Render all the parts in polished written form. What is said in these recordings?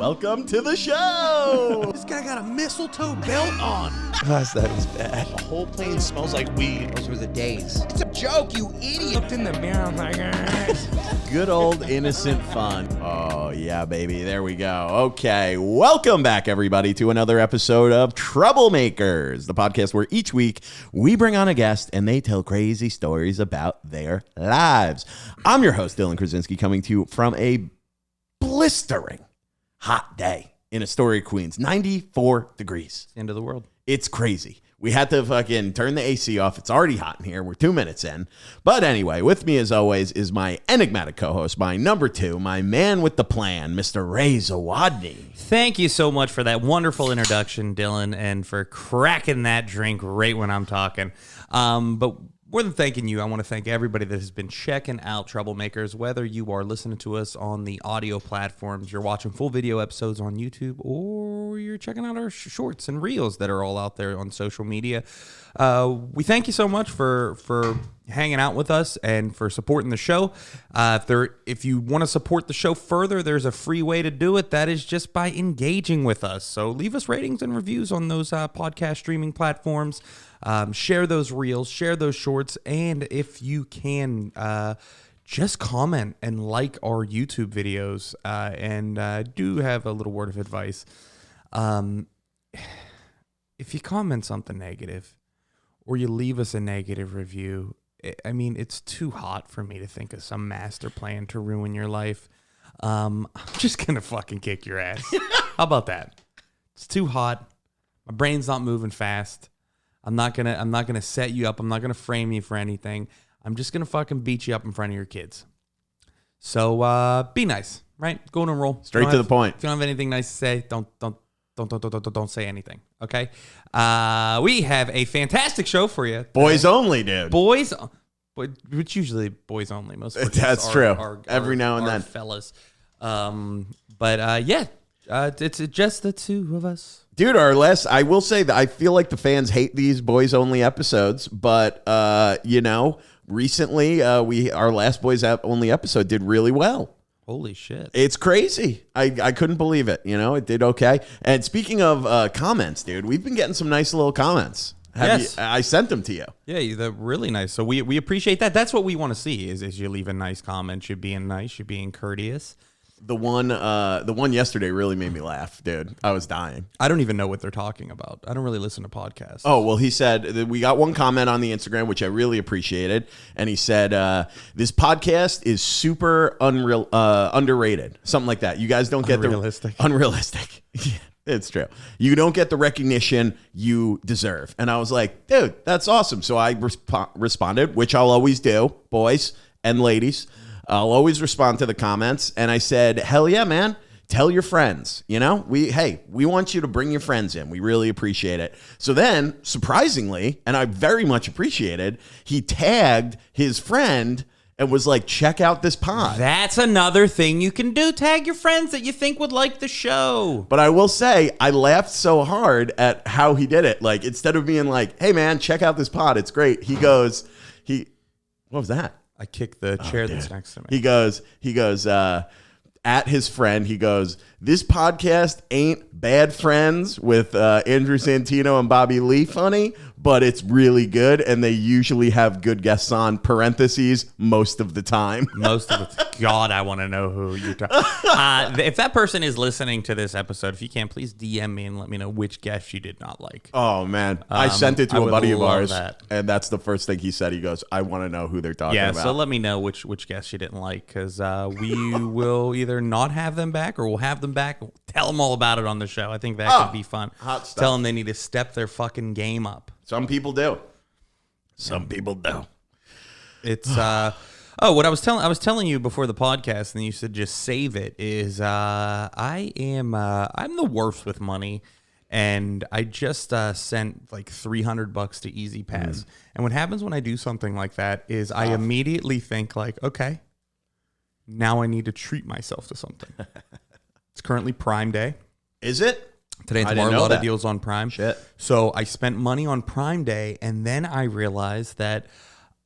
Welcome to the show. This guy got a mistletoe belt on. Gosh, that is bad. The whole plane smells like weed. Those were the days. It's a joke, you idiot. Looked in the mirror, I'm like, Good old innocent fun. Oh, yeah, baby. There we go. Okay. Welcome back, everybody, to another episode of Troublemakers, the podcast where each week we bring on a guest and they tell crazy stories about their lives. I'm your host, Dylan Krasinski, coming to you from a blistering hot day in Astoria, Queens. 94 degrees. End of the world. It's crazy. We had to fucking turn the AC off. It's already hot in here. We're 2 minutes in. But anyway, with me as always is my enigmatic co-host, my number two, my man with the plan, Mr. Ray Zawodni. Thank you so much for that wonderful introduction, Dylan, and for cracking that drink right when I'm talking. But more than thanking you, I want to thank everybody that has been checking out Troublemakers, whether you are listening to us on the audio platforms, you're watching full video episodes on YouTube, or you're checking out our shorts and reels that are all out there on social media. We thank you so much for hanging out with us and for supporting the show. If you want to support the show further, there's a free way to do it. That is just by engaging with us. So leave us ratings and reviews on those podcast streaming platforms. Share those reels, share those shorts, and if you can, just comment and like our YouTube videos. And do have a little word of advice. If you comment something negative or you leave us a negative review, I mean, it's too hot for me to think of some master plan to ruin your life. I'm just going to fucking kick your ass. How about that? It's too hot. My brain's not moving fast. I'm not gonna set you up. I'm not gonna frame you for anything. I'm just gonna fucking beat you up in front of your kids. So be nice, right? Go on and roll. Straight to the point. If you don't have anything nice to say, don't say anything. Okay. We have a fantastic show for you. Boys only, dude. Boys, which usually boys only. Most of That's true. Every now and then, fellas. It's just the two of us. Dude, I will say that I feel like the fans hate these boys only episodes, but recently our last boys only episode did really well. Holy shit. It's crazy. I couldn't believe it. It did okay. And speaking of comments, dude, we've been getting some nice little comments. Yes. I sent them to you. Yeah, they're really nice. So we appreciate that. That's what we want to see is you leaving nice comments, you being nice, you being courteous. The one yesterday really made me laugh, dude. I was dying. I don't even know what they're talking about. I don't really listen to podcasts. Oh, well, he said that we got one comment on the Instagram, which I really appreciated. And he said, this podcast is super underrated. Something like that. You guys don't get unrealistic. Yeah, it's true. You don't get the recognition you deserve. And I was like, dude, that's awesome. So I responded, which I'll always do, boys and ladies. I'll always respond to the comments. And I said, hell yeah, man. Tell your friends. We want you to bring your friends in. We really appreciate it. So then, surprisingly, and I very much appreciated, he tagged his friend and was like, check out this pod. That's another thing you can do. Tag your friends that you think would like the show. But I will say, I laughed so hard at how he did it. Like, instead of being like, hey, man, check out this pod. It's great. What was that? I kicked the chair that's next to me. He goes, at his friend, he goes, this podcast ain't Bad Friends with Andrew Santino and Bobby Lee funny, but it's really good, and they usually have good guests on, parentheses, most of the time. God, I want to know who you're talking. If that person is listening to this episode, if you can, please DM me and let me know which guest you did not like. Oh, man. I sent it to a buddy of ours, and that's the first thing he said. He goes, I want to know who they're talking about. Yeah, so let me know which guest you didn't like, because we will either not have them back or we'll have them back. Tell them all about it on the show. I think that could be fun. Hot stuff. Tell them they need to step their fucking game up. Some people do. Some people do. It's what I was telling you before the podcast, and you said just save it. Is I'm the worst with money, and I just sent like $300 to Easy Pass. And what happens when I do something like that is I immediately think like, okay, now I need to treat myself to something. It's currently Prime Day. Is it? Today and tomorrow, a lot of deals on Prime. Shit. So I spent money on Prime Day, and then I realized that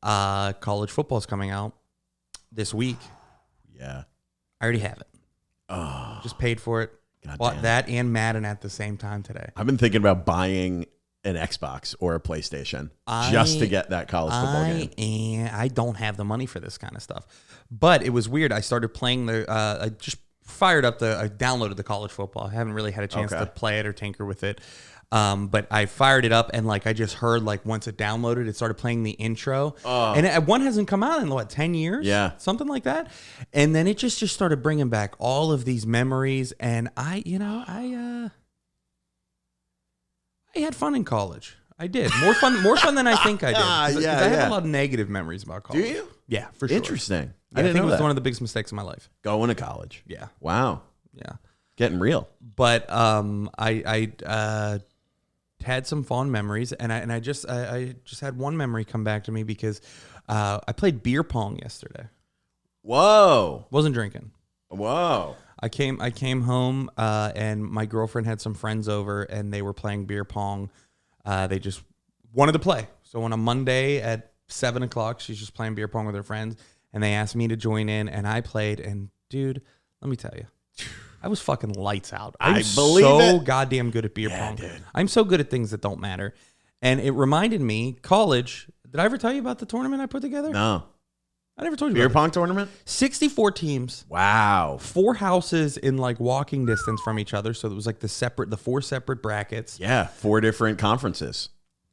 college football is coming out this week. Yeah. I already have it. Oh. Just paid for it. God Bought damn. that and Madden at the same time today. I've been thinking about buying an Xbox or a PlayStation just to get that college football game. And I don't have the money for this kind of stuff. But it was weird. I started playing I just fired up I downloaded the college football. I haven't really had a chance to play it or tinker with it. But I fired it up and like I just heard like once it downloaded, it started playing the intro. And one hasn't come out in what, 10 years? Yeah. Something like that. And then it just started bringing back all of these memories. And I had fun in college. I did. More fun than I think I did. 'Cause I have a lot of negative memories about college. Do you? Yeah, for sure. Interesting. Yeah, I think it was one of the biggest mistakes of my life. Going to college. Yeah. Wow. Yeah. Getting real. But I had some fond memories, and I just had one memory come back to me because I played beer pong yesterday. Whoa. Wasn't drinking. Whoa. I came home and my girlfriend had some friends over, and they were playing beer pong. They just wanted to play. So on a Monday at 7:00, she's just playing beer pong with her friends, and they asked me to join in, and I played. And dude, let me tell you, I was fucking lights out. I'm believe so it. goddamn good at beer pong. Dude. I'm so good at things that don't matter. And it reminded me, college. Did I ever tell you about the tournament I put together? No. I never told you Beer about pong tournament? it. 64 teams. Wow. 4 houses in like walking distance from each other. So it was like the 4 separate brackets. Yeah. 4 different conferences.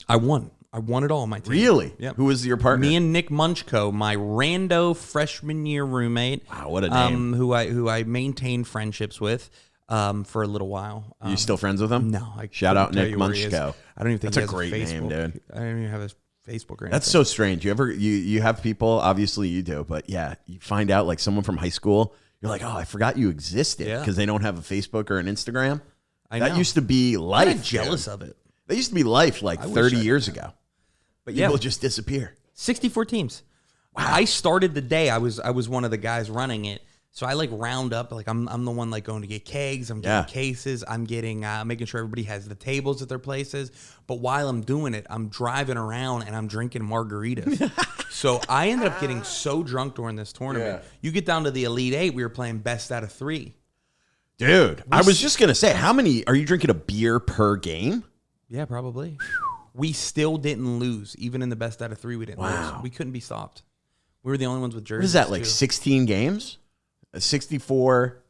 I won it all on my team. Really? Yep. Who was your partner? Me and Nick Munchko, my rando freshman year roommate. Wow, what a name. Who I maintained friendships with for a little while. You still friends with him? No. Shout out couldn't Nick tell you where he is. Munchko. I don't even think That's he a has great name, Facebook. dude. I don't even have his Facebook or anything. That's so strange. You have people, obviously you do, but yeah, you find out like someone from high school, you're like, oh, I forgot you existed because they don't have a Facebook or an Instagram. That used to be life. I'm jealous of it. That used to be life like 30 years ago. But People just disappear. 64 teams. Wow. I started the day. I was one of the guys running it. So I like round up, like I'm the one like going to get kegs, I'm getting cases, I'm getting making sure everybody has the tables at their places. But while I'm doing it, I'm driving around and I'm drinking margaritas. So I ended up getting so drunk during this tournament. Yeah. You get down to the Elite Eight, we were playing best out of 3. Dude, I was just gonna say, how many are you drinking a beer per game? Yeah, probably. We still didn't lose, even in the best out of 3. We didn't lose. We couldn't be stopped. We were the only ones with jerseys. What is that, like too. 16 games? 64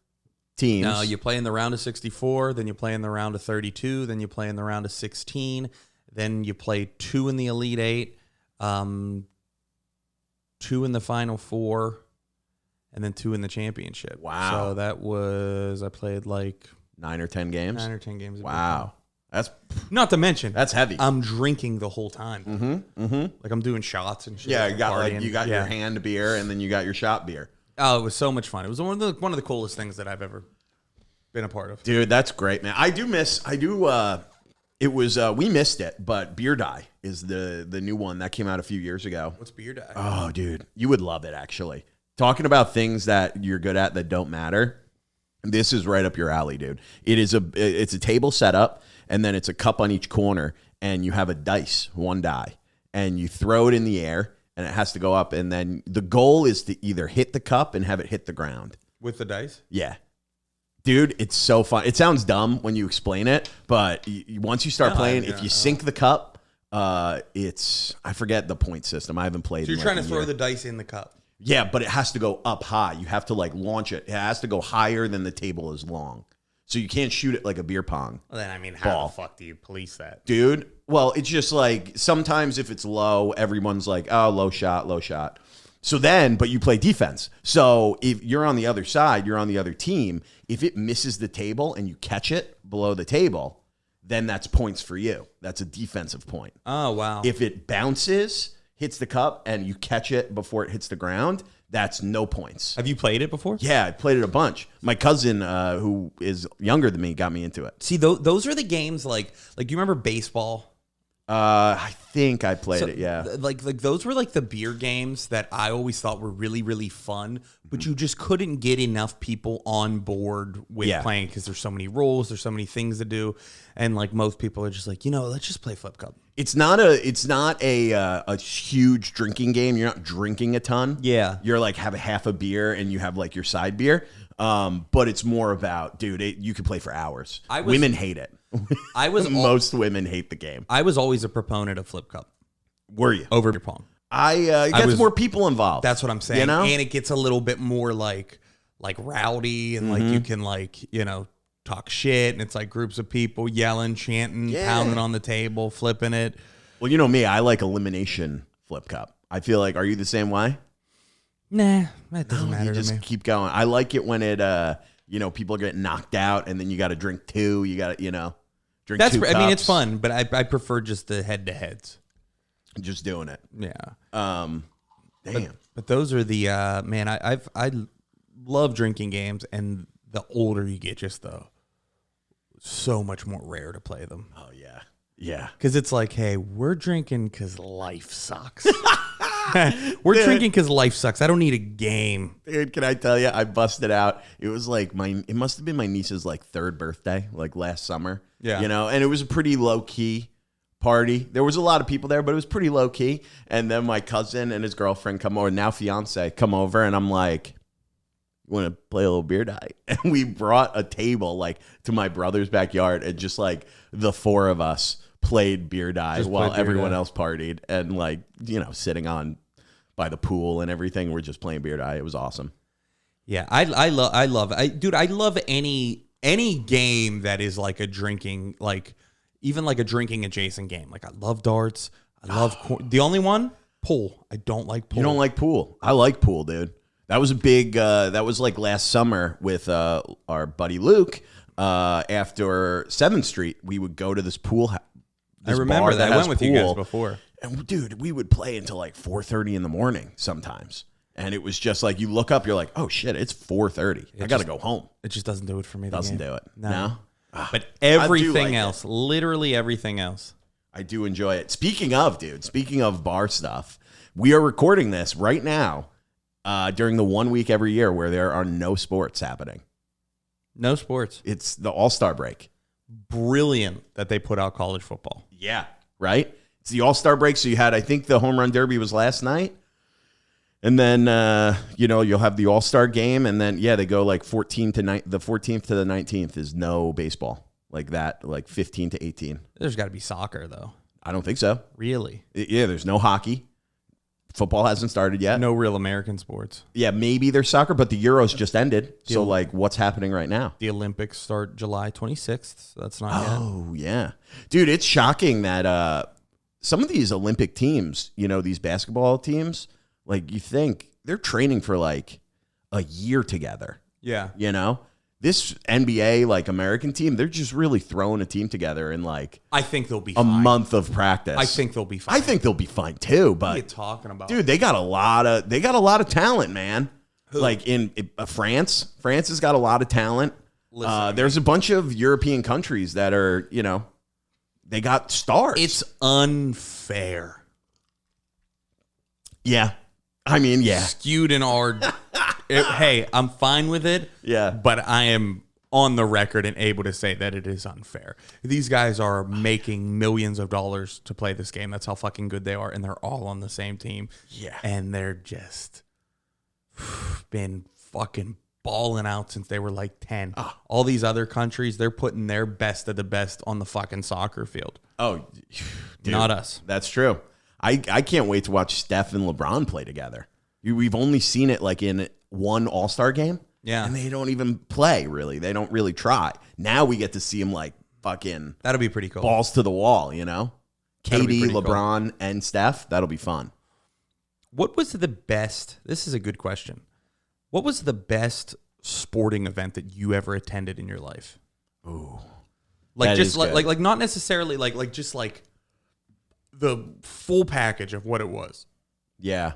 teams. No, you play in the round of 64, then you play in the round of 32, then you play in the round of 16, then you play 2 in the Elite 8, 2 in the Final 4, and then 2 in the championship. Wow. So that was, I played like 9 or 10 games. 9 or 10 games. Wow. That's not to mention that's heavy. I'm drinking the whole time. Like I'm doing shots and shit. Yeah, you got partying. like you got your hand beer and then you got your shot beer. Oh, it was so much fun. It was one of the coolest things that I've ever been a part of. Dude, that's great, man. It was we missed it, but Beer Die is the new one that came out a few years ago. What's Beer Die? Oh, dude, you would love it actually. Talking about things that you're good at that don't matter. This is right up your alley, dude. It's a table setup, and then it's a cup on each corner, and you have a dice, 1 die, and you throw it in the air, and it has to go up, and then the goal is to either hit the cup and have it hit the ground. With the dice? Yeah. Dude, it's so fun. It sounds dumb when you explain it, but once you start playing, if you sink the cup, I forget the point system. I haven't played. So you're trying to throw the dice in the cup. Yeah, but it has to go up high. You have to like launch it. It has to go higher than the table is long. So you can't shoot it like a beer pong. Well, then, I mean, how the fuck do you police that? Dude, well, it's just like sometimes if it's low, everyone's like, oh, low shot, low shot. So then, but you play defense. So if you're on the other side, you're on the other team. If it misses the table and you catch it below the table, then that's points for you. That's a defensive point. Oh, wow. If it bounces, hits the cup, and you catch it before it hits the ground, that's no points. Have you played it before? Yeah, I played it a bunch. My cousin, who is younger than me, got me into it. See, those are the games like you remember baseball? I think I played it, yeah. Like those were like the beer games that I always thought were really, really fun, but you just couldn't get enough people on board with playing because there's so many rules, there's so many things to do, and like most people are just like, let's just play Flip Cup. It's not a huge drinking game. You're not drinking a ton. Yeah. You're like have a half a beer and you have like your side beer. But it's more about, dude, you could play for hours. Women hate it. Most women hate the game. I was always a proponent of Flip Cup. Were you? Over beer pong. It gets more people involved. That's what I'm saying. You know? And it gets a little bit more like rowdy and like you can talk shit, and it's like groups of people yelling, chanting, pounding on the table, flipping it. Well, you know me, I like elimination Flip Cup. I feel like, are you the same way? Nah, that doesn't matter you to just me. keep going. I like it when it, people get knocked out, and then you got to drink two. You got to, drink two cups. I mean, it's fun, but I prefer just the head-to-heads. Just doing it. Yeah. Damn. But those are the man. I love drinking games, and the older you get, just so much more rare to play them. Oh yeah, yeah. Because it's like, hey, we're drinking because life sucks. We're drinking because life sucks. I don't need a game. Dude, can I tell you? I busted out. It was like it must have been my niece's like third birthday, like last summer. Yeah. And it was a pretty low key party. There was a lot of people there, but it was pretty low key. And then my cousin and his girlfriend come over, now fiance, come over, and I'm like, you want to play a little beer night? And we brought a table like to my brother's backyard, and just like the four of us played beer die while everyone else partied, and like, sitting on by the pool and everything. We're just playing beer die. It was awesome. Yeah, I love any game that is like a drinking, like even like a drinking adjacent game. Like I love darts. I love the only one, pool. I don't like pool. You don't like pool? I like pool, dude. That was a big. That was like last summer with our buddy Luke. After 7th Street, we would go to this pool. I remember that. I went with you guys before. And dude, we would play until like 4:30 in the morning sometimes. And it was just like, you look up, you're like, oh shit, it's 4:30. I got to go home. It just doesn't do it for me. Doesn't do it. No. But everything else, literally everything else. I do enjoy it. Speaking of bar stuff, we are recording this right now during the 1 week every year where there are no sports happening. No sports. It's the All-Star break. Brilliant that they put out college football. Yeah. Right? It's the All-Star break. So you had, I think the Home Run Derby was last night. And then, you'll have the All-Star game. And then, they go like the 14th to the 19th is no baseball. Like that, like 15 to 18. There's got to be soccer, though. I don't think so. Really? Yeah, there's no hockey. Football hasn't started yet. No real American sports. Yeah, maybe there's soccer, but the Euros just ended. So, like, what's happening right now? The Olympics start July 26th. So that's not yet. Oh, yeah. Dude, it's shocking that some of these Olympic teams, these basketball teams, like, you think they're training for, like, a year together. Yeah. This NBA, like, American team, they're just really throwing a team together in, like, I think they'll be a fine. month of practice. I think they'll be fine. I think they'll be fine, too. But what are you talking about? Dude, they got a lot of talent, man. Who? Like in France. France has got a lot of talent. There's a bunch of European countries that are, they got stars. It's unfair. Yeah. I mean, yeah. Skewed in our... hey, I'm fine with it. Yeah. But I am on the record and able to say that it is unfair. These guys are making millions of dollars to play this game. That's how fucking good they are. And they're all on the same team. Yeah. And they're just been fucking balling out since they were like 10. All these other countries, they're putting their best of the best on the fucking soccer field. Oh, dude, not us. That's true. I can't wait to watch Steph and LeBron play together. We've only seen it like in one All-Star game. Yeah. And they don't even play, really. They don't really try. Now we get to see them like fucking... That'll be pretty cool. Balls to the wall, KD, LeBron, cool. and Steph. That'll be fun. What was the best... This is a good question. What was the best sporting event that you ever attended in your life? Ooh. Like just like not necessarily like just like the full package of what it was. Yeah.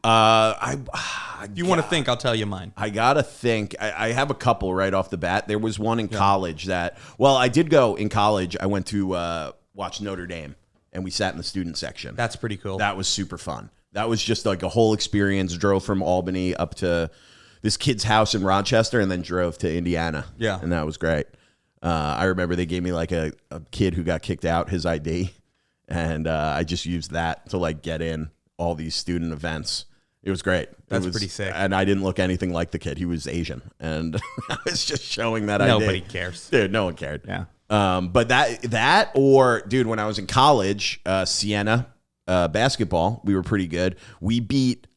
If you want to think, I'll tell you mine. I got to think. I have a couple right off the bat. There was one in college that, I did go in college. I went to watch Notre Dame, and we sat in the student section. That's pretty cool. That was super fun. That was just like a whole experience. Drove from Albany up to this kid's house in Rochester and then drove to Indiana. Yeah. And that was great. I remember they gave me like a kid who got kicked out his ID, and I just used that to like get in all these student events. It was great. That's pretty sick. And I didn't look anything like the kid. He was Asian, and I was just showing that Nobody cares, dude. No one cared. Yeah. But that or dude, when I was in college, Siena basketball, we were pretty good. We beat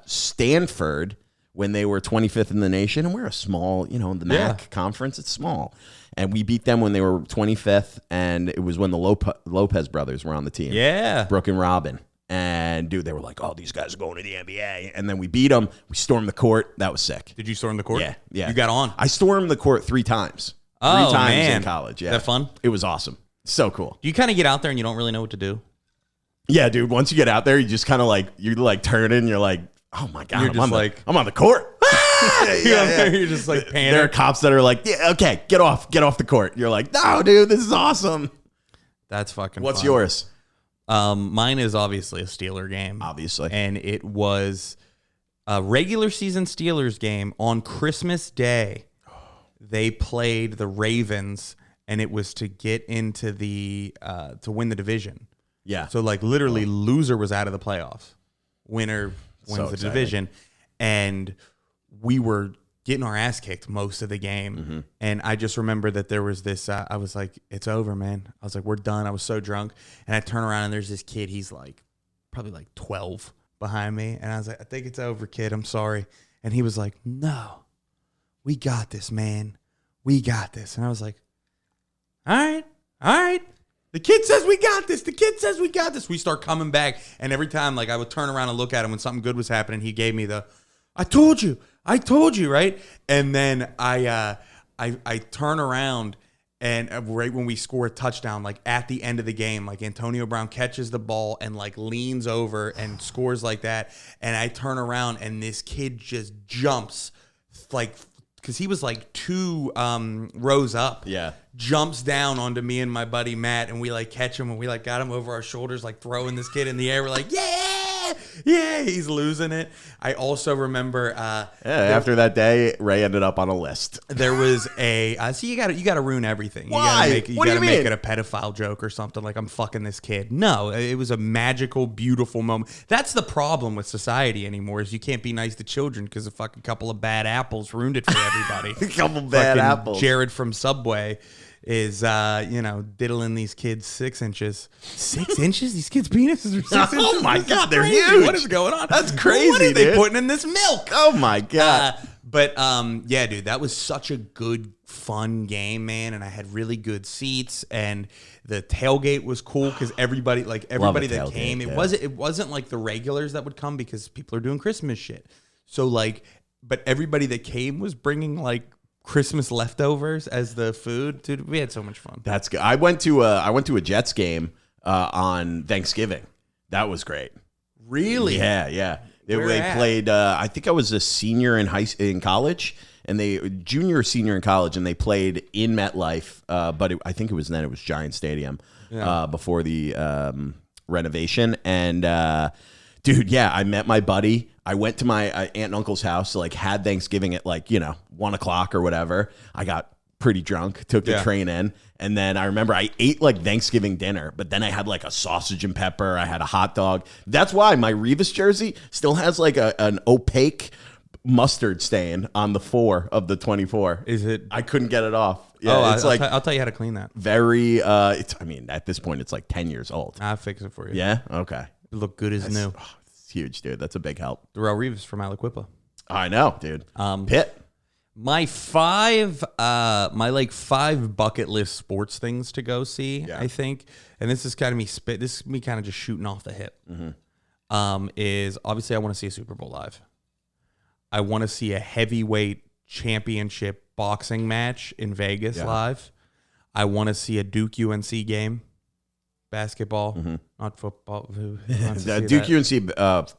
Stanford when they were 25th in the nation, and we're a small, the MAC conference. It's small, and we beat them when they were 25th, and it was when the Lopez brothers were on the team. Yeah, Brooke and Robin. And dude, they were like, "Oh, these guys are going to the NBA." And then we beat them. We stormed the court. That was sick. Did you storm the court? Yeah. You got on. I stormed the court 3 times. Oh, 3 times man. in college. Yeah, Is that fun? It was awesome. So cool. Do you kind of get out there and you don't really know what to do? Yeah, dude. Once you get out there, you just kind of like you're like turning. You're like, "Oh my god, I'm on the court." You're just like panicking. There are cops that are like, "Yeah, okay, get off the court." You're like, "No, dude, this is awesome." That's fucking. What's fun. yours? Mine is obviously a Steeler game. Obviously. And it was a regular season Steelers game on Christmas Day. They played the Ravens, and it was to get into the to win the division. Yeah. So like literally loser was out of the playoffs. Winner wins the division. And we were getting our ass kicked most of the game. Mm-hmm. And I just remember that there was this, I was like, it's over, man. I was like, we're done. I was so drunk. And I turn around and there's this kid. He's like, probably like 12 behind me. And I was like, I think it's over, kid. I'm sorry. And he was like, no, we got this, man. We got this. And I was like, all right. The kid says we got this. The kid says we got this. We start coming back. And every time, like, I would turn around and look at him when something good was happening, he gave me the, I told you, right? And then I turn around, and right when we score a touchdown, like at the end of the game, like Antonio Brown catches the ball and like leans over and scores like that. And I turn around and this kid just jumps like, because he was like 2 rows up. Yeah. Jumps down onto me and my buddy Matt, and we like catch him, and we like got him over our shoulders, like throwing this kid in the air. We're like, yeah, he's losing it. I also remember after that day, Ray ended up on a list. There was a see, you got to ruin everything. Why? You What do got to you make mean? it a pedophile joke or something, like I'm fucking this kid. No, it was a magical, beautiful moment. That's the problem with society anymore, is you can't be nice to children because a fucking couple of bad apples ruined it for everybody. A couple bad apples. Jared from Subway is diddling these kids 6 inches. 6 inches? These kids' penises are 6 inches? Oh my god, they're Crazy. huge. What is going on? That's crazy. What are they dude. putting in this milk? Oh my god. Yeah, dude, that was such a good, fun game, man. And I had really good seats, and the tailgate was cool because everybody that tailgate, came, yeah. it wasn't like the regulars that would come because people are doing Christmas shit. So like, but everybody that came was bringing like Christmas leftovers as the food. Dude, we had so much fun. That's good. I went to a Jets game on Thanksgiving. That was great. Really? Yeah. They Where at? played. I think I was a senior in college, and junior or senior in college, and they played in MetLife. But I think it was Giant Stadium before the renovation. And dude, yeah, I met my buddy. I went to my aunt and uncle's house, like had Thanksgiving at 1:00 or whatever. I got pretty drunk, took the train in, and then I remember I ate like Thanksgiving dinner, but then I had like a sausage and pepper. I had a hot dog. That's why my Revis jersey still has like an opaque mustard stain on the 4 of the 24. Is it? I couldn't get it off. Yeah, it's I'll tell you how to clean that. very. At this point, it's like 10 years old. I'll fix it for you. Yeah. Okay. It look good as new. It's huge, dude. That's a big help. Darrell Reeves from Aliquippa. I know, dude. Pitt. My 5 bucket list sports things to go see, I think, and this is kind of me kind of just shooting off the hip. Mm-hmm. Is obviously I want to see a Super Bowl live. I want to see a heavyweight championship boxing match in Vegas live. I want to see a Duke UNC game, basketball, not football. Duke UNC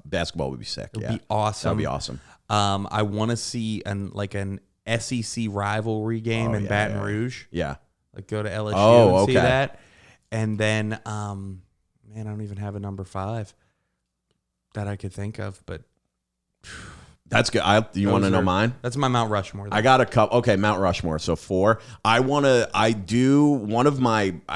basketball would be sick. It would be awesome. That'd be awesome. I want to see an SEC rivalry game in Baton Rouge. Yeah. Like go to LSU and see okay. that. And then, man, I don't even have a number 5 that I could think of, but That's good. You want to know mine? That's my Mount Rushmore. I got a couple. Okay, Mount Rushmore. So 4. I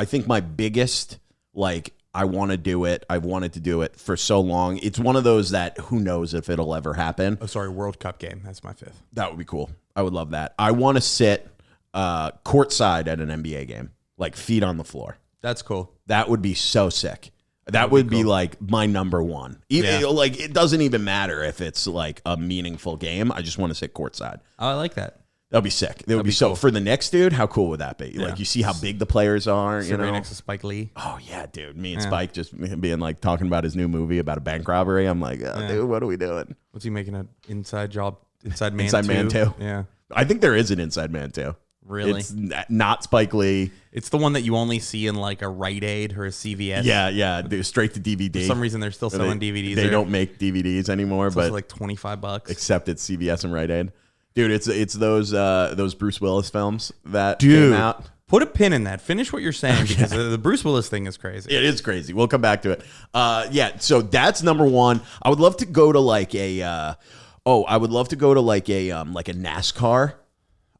think my biggest like I want to do it. I've wanted to do it for so long. It's one of those that who knows if it'll ever happen. Oh, sorry, World Cup game. That's my 5th. That would be cool. I would love that. I want to sit courtside at an NBA game, like feet on the floor. That's cool. That would be so sick. That would be like my number one. Like it doesn't even matter if it's like a meaningful game. I just want to sit courtside. Oh, I like that. That'd be sick. That would be so cool. For the Knicks, dude, how cool would that be? Yeah. Like you see how big the players are, you know? Right next to Spike Lee. Oh yeah, dude. Me and Spike just being like talking about his new movie about a bank robbery. I'm like, dude, what are we doing? What's he making an inside job? Inside Man Inside 2? Man 2. Yeah. I think there is an Inside Man 2. Really? It's not Spike Lee. It's the one that you only see in like a Rite Aid or a CVS. Yeah. Dude, straight to DVD. For some reason, they're still selling DVDs. They don't make DVDs anymore, but like $25. Except it's CVS and Rite Aid. Dude, it's those Bruce Willis films that came out. Put a pin in that. Finish what you're saying because the Bruce Willis thing is crazy. It is crazy. We'll come back to it. So that's number one. I would love to go to like a NASCAR.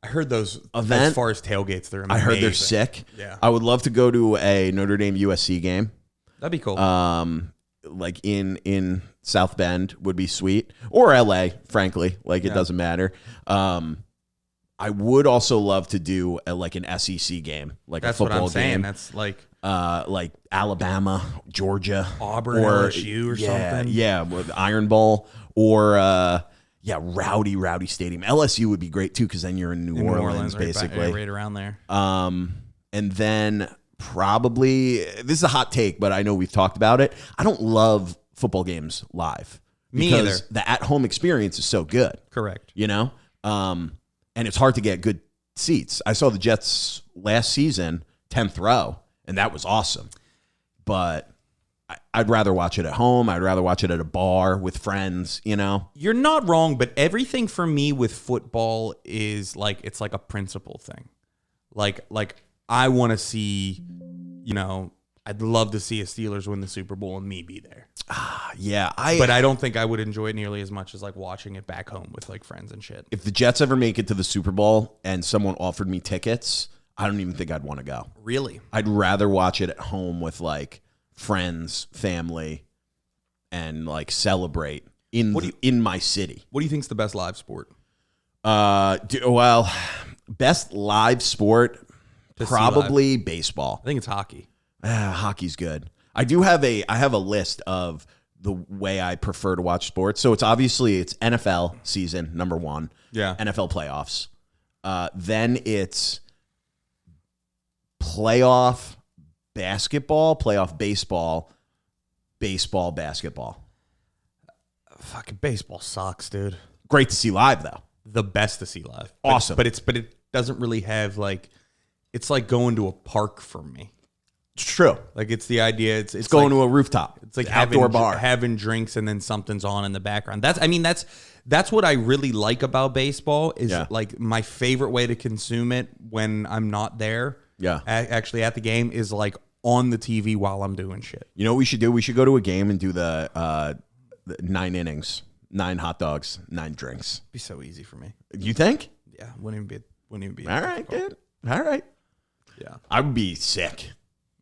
I heard those event. As far as tailgates, they're amazing. I heard they're sick. Yeah. I would love to go to a Notre Dame USC game. That'd be cool. Like in South Bend would be sweet, or LA, frankly. Like it doesn't matter. I would also love to do like an SEC game, like That's a football what I'm saying. game. That's like Alabama, Georgia, Auburn, or LSU, or something. Yeah, with Iron Bowl, or rowdy stadium. LSU would be great too, because then you're in New Orleans basically, right around there. And then probably, this is a hot take, but I know we've talked about it. I don't love football games live. Me because either. The at-home experience is so good. Correct. You know? And it's hard to get good seats. I saw the Jets last season, 10th row, and that was awesome. But I'd rather watch it at home. I'd rather watch it at a bar with friends, you know? You're not wrong, but everything for me with football is like, it's like a principle thing. Like I want to see, I'd love to see a Steelers win the Super Bowl and me be there. Yeah. But I don't think I would enjoy it nearly as much as like watching it back home with like friends and shit. If the Jets ever make it to the Super Bowl and someone offered me tickets, I don't even think I'd want to go. Really? I'd rather watch it at home with like friends, family, and like celebrate in my city. What do you think's the best live sport? Best live sport, probably baseball. I think it's hockey. Hockey's good. I have a list of the way I prefer to watch sports. So it's NFL season, number one. Yeah. NFL playoffs. Then it's playoff basketball, playoff baseball, baseball basketball. Fucking baseball sucks, dude. Great to see live though. The best to see live. Awesome. But it doesn't really have like, it's like going to a park for me. It's true. Like it's the idea. It's going like, to a rooftop. It's like outdoor bar, having drinks, and then something's on in the background. That's what I really like about baseball. Is like my favorite way to consume it when I'm not there. Yeah, actually at the game is like on the TV while I'm doing shit. You know what we should do? We should go to a game and do the 9 innings, 9 hot dogs, 9 drinks. It'd be so easy for me. You think? Yeah, wouldn't even be. All right, dude. All right. Yeah, I would be sick.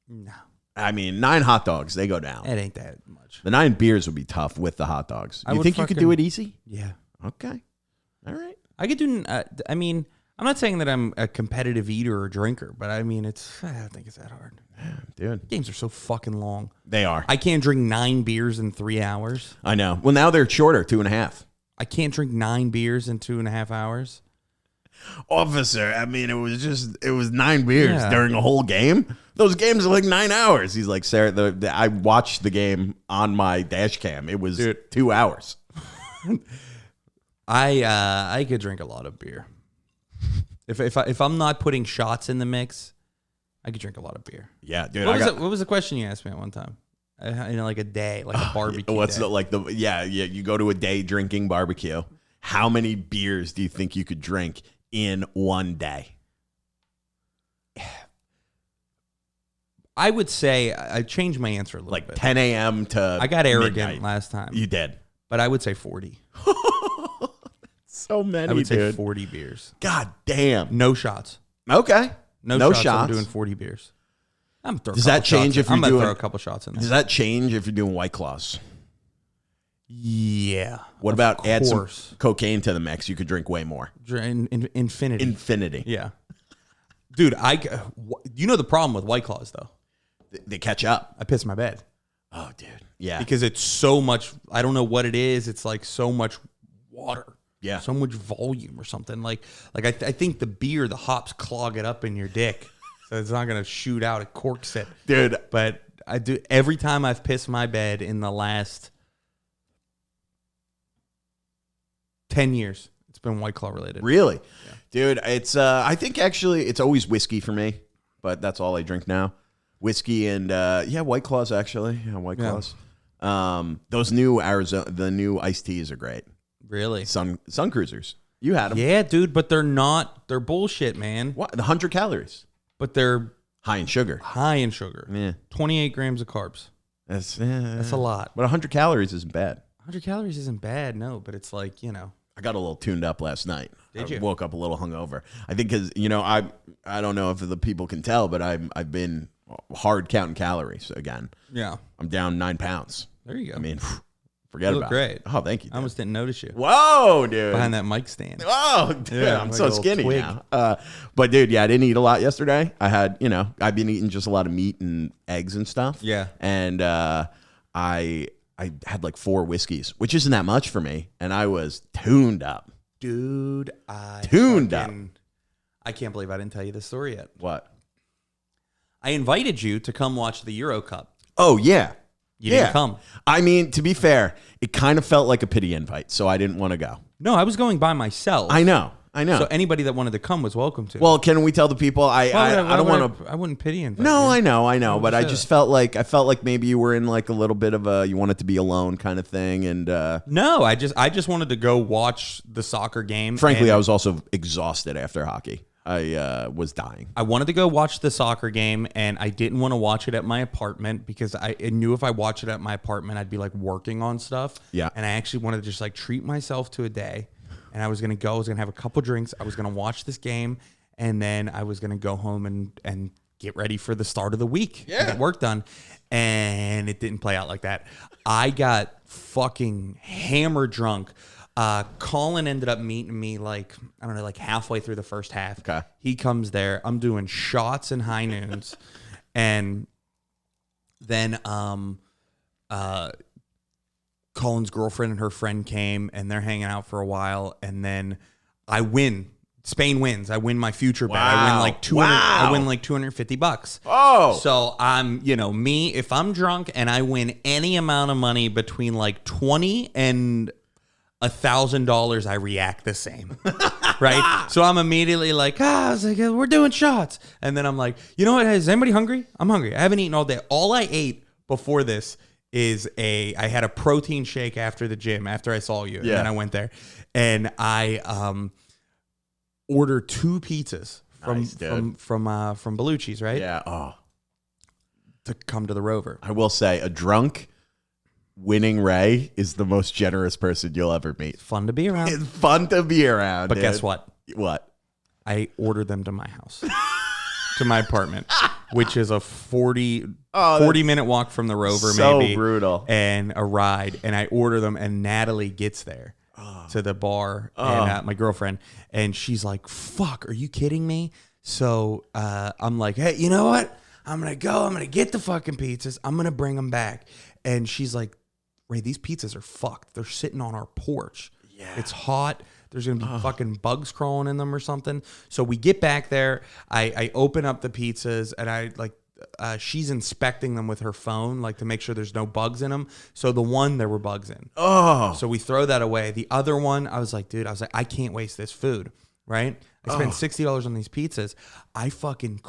No. I mean, 9 hot dogs, they go down. It ain't that much. The 9 beers would be tough with the hot dogs. You think you could do it easy? Yeah. Okay. All right. I could do. I mean, I'm not saying that I'm a competitive eater or drinker, but I mean, I don't think it's that hard. Yeah, dude. Games are so fucking long. They are. I can't drink 9 beers in 3 hours. I know. Well, now they're shorter, 2.5. I can't drink 9 beers in 2.5 hours. Officer, I mean, it was 9 beers during a whole game. Those games are like 9 hours. He's like, Sarah, I watched the game on my dash cam. It was 2 hours. I could drink a lot of beer. If I'm not putting shots in the mix, I could drink a lot of beer. Yeah, dude. What was the question you asked me at one time? Like a day, like a barbecue. What's day. You go to a day drinking barbecue. How many beers do you think you could drink in one day? I would say I changed my answer a little bit. 10 a.m. to I got arrogant midnight. last time. You did. But I would say 40. So many, I would say dude. 40 beers. God damn. No shots. Okay. No shots. shots. I'm doing 40 beers. Does that change if you're I'm gonna doing? throw a couple shots in there. Does that change if you're doing White Claws? Yeah. What about add some cocaine to the mix? You could drink way more. Infinity. Infinity. Yeah. Dude, you know the problem with White Claws, though? They catch up. I piss my bed. Oh, dude. Yeah. Because it's so much, I don't know what it is. It's like so much water. Yeah. So much volume or something. Like I think the beer, the hops clog it up in your dick. So it's not going to shoot out. It corks it. Dude. But I do, every time I've pissed my bed in the last 10 years, it's been White Claw related. Really? Yeah. Dude, it's I think actually it's always whiskey for me, but that's all I drink now. Whiskey and White Claws actually. Yeah, White Claws. Those new the new iced teas are great. Really? Sun Cruisers. You had them. Yeah, dude, but they're bullshit, man. What? The 100 calories. But they're high in sugar. Yeah. 28 grams of carbs. That's a lot. But 100 calories isn't bad. 100 calories isn't bad, no, but it's like, I got a little tuned up last night. Did you? Woke up a little hungover. I think because, I don't know if the people can tell, but I've been hard counting calories again. Yeah. I'm down 9 pounds. There you go. I mean, forget you about look great. it. Oh, thank you. Dude. I almost didn't notice you. Whoa, dude. Behind that mic stand. Oh, dude. Yeah, I'm like so a skinny twig. now. But, dude, I didn't eat a lot yesterday. I had, I've been eating just a lot of meat and eggs and stuff. Yeah. And I had like 4 whiskeys, which isn't that much for me. And I was tuned up. Dude, I can't believe I didn't tell you this story yet. What? I invited you to come watch the Euro Cup. Oh, yeah. You didn't come. I mean, to be fair, it kind of felt like a pity invite, so I didn't want to go. No, I was going by myself. I know. So anybody that wanted to come was welcome to. Well, can we tell the people? I don't want to. I wouldn't pity invite. No, you. I know, but I just felt like maybe you were in like a little bit of a you wanted to be alone kind of thing, and no, I just wanted to go watch the soccer game. Frankly, I was also exhausted after hockey. I was dying. I wanted to go watch the soccer game, and I didn't want to watch it at my apartment because I knew if I watched it at my apartment, I'd be like working on stuff. Yeah. And I actually wanted to just like treat myself to a day. And I was going to go, I was going to have a couple drinks. I was going to watch this game, and then I was going to go home and get ready for the start of the week. Yeah. Get work done. And it didn't play out like that. I got fucking hammer drunk. Colin ended up meeting me like halfway through the first half. Okay. He comes there. I'm doing shots and high noons. And then Colin's girlfriend and her friend came, and they're hanging out for a while, and then I win. Spain wins. I win my future bet. I win like 200. I win like $250. Oh. So I'm, me, if I'm drunk and I win any amount of money between like $20 and $1,000, I react the same. Right? So I'm immediately like, I was like, we're doing shots. And then I'm like, you know what? Is anybody hungry? I'm hungry. I haven't eaten all day. All I ate before this is I had a protein shake after the gym, after I saw you. Yeah. And then I went there and I ordered 2 pizzas from Bellucci's, right? Yeah. Oh. To come to the Rover. I will say a drunk winning Ray is the most generous person you'll ever meet. Fun to be around. It's fun to be around. But dude. guess what? What? I ordered them to my house, to my apartment, which is a 40-minute walk from the Rover, so maybe. So brutal. And a ride. And I order them, and Natalie gets there to the bar, and my girlfriend, and she's like, fuck, are you kidding me? So I'm like, hey, you know what? I'm going to get the fucking pizzas. I'm going to bring them back. And she's like, Ray, these pizzas are fucked. They're sitting on our porch. Yeah. It's hot. There's going to be fucking bugs crawling in them or something. So we get back there. I open up the pizzas, and I like, she's inspecting them with her phone, like to make sure there's no bugs in them. So the one, there were bugs in. Oh. So we throw that away. The other one, I was like, I can't waste this food, right? I spent $60 on these pizzas. I fucking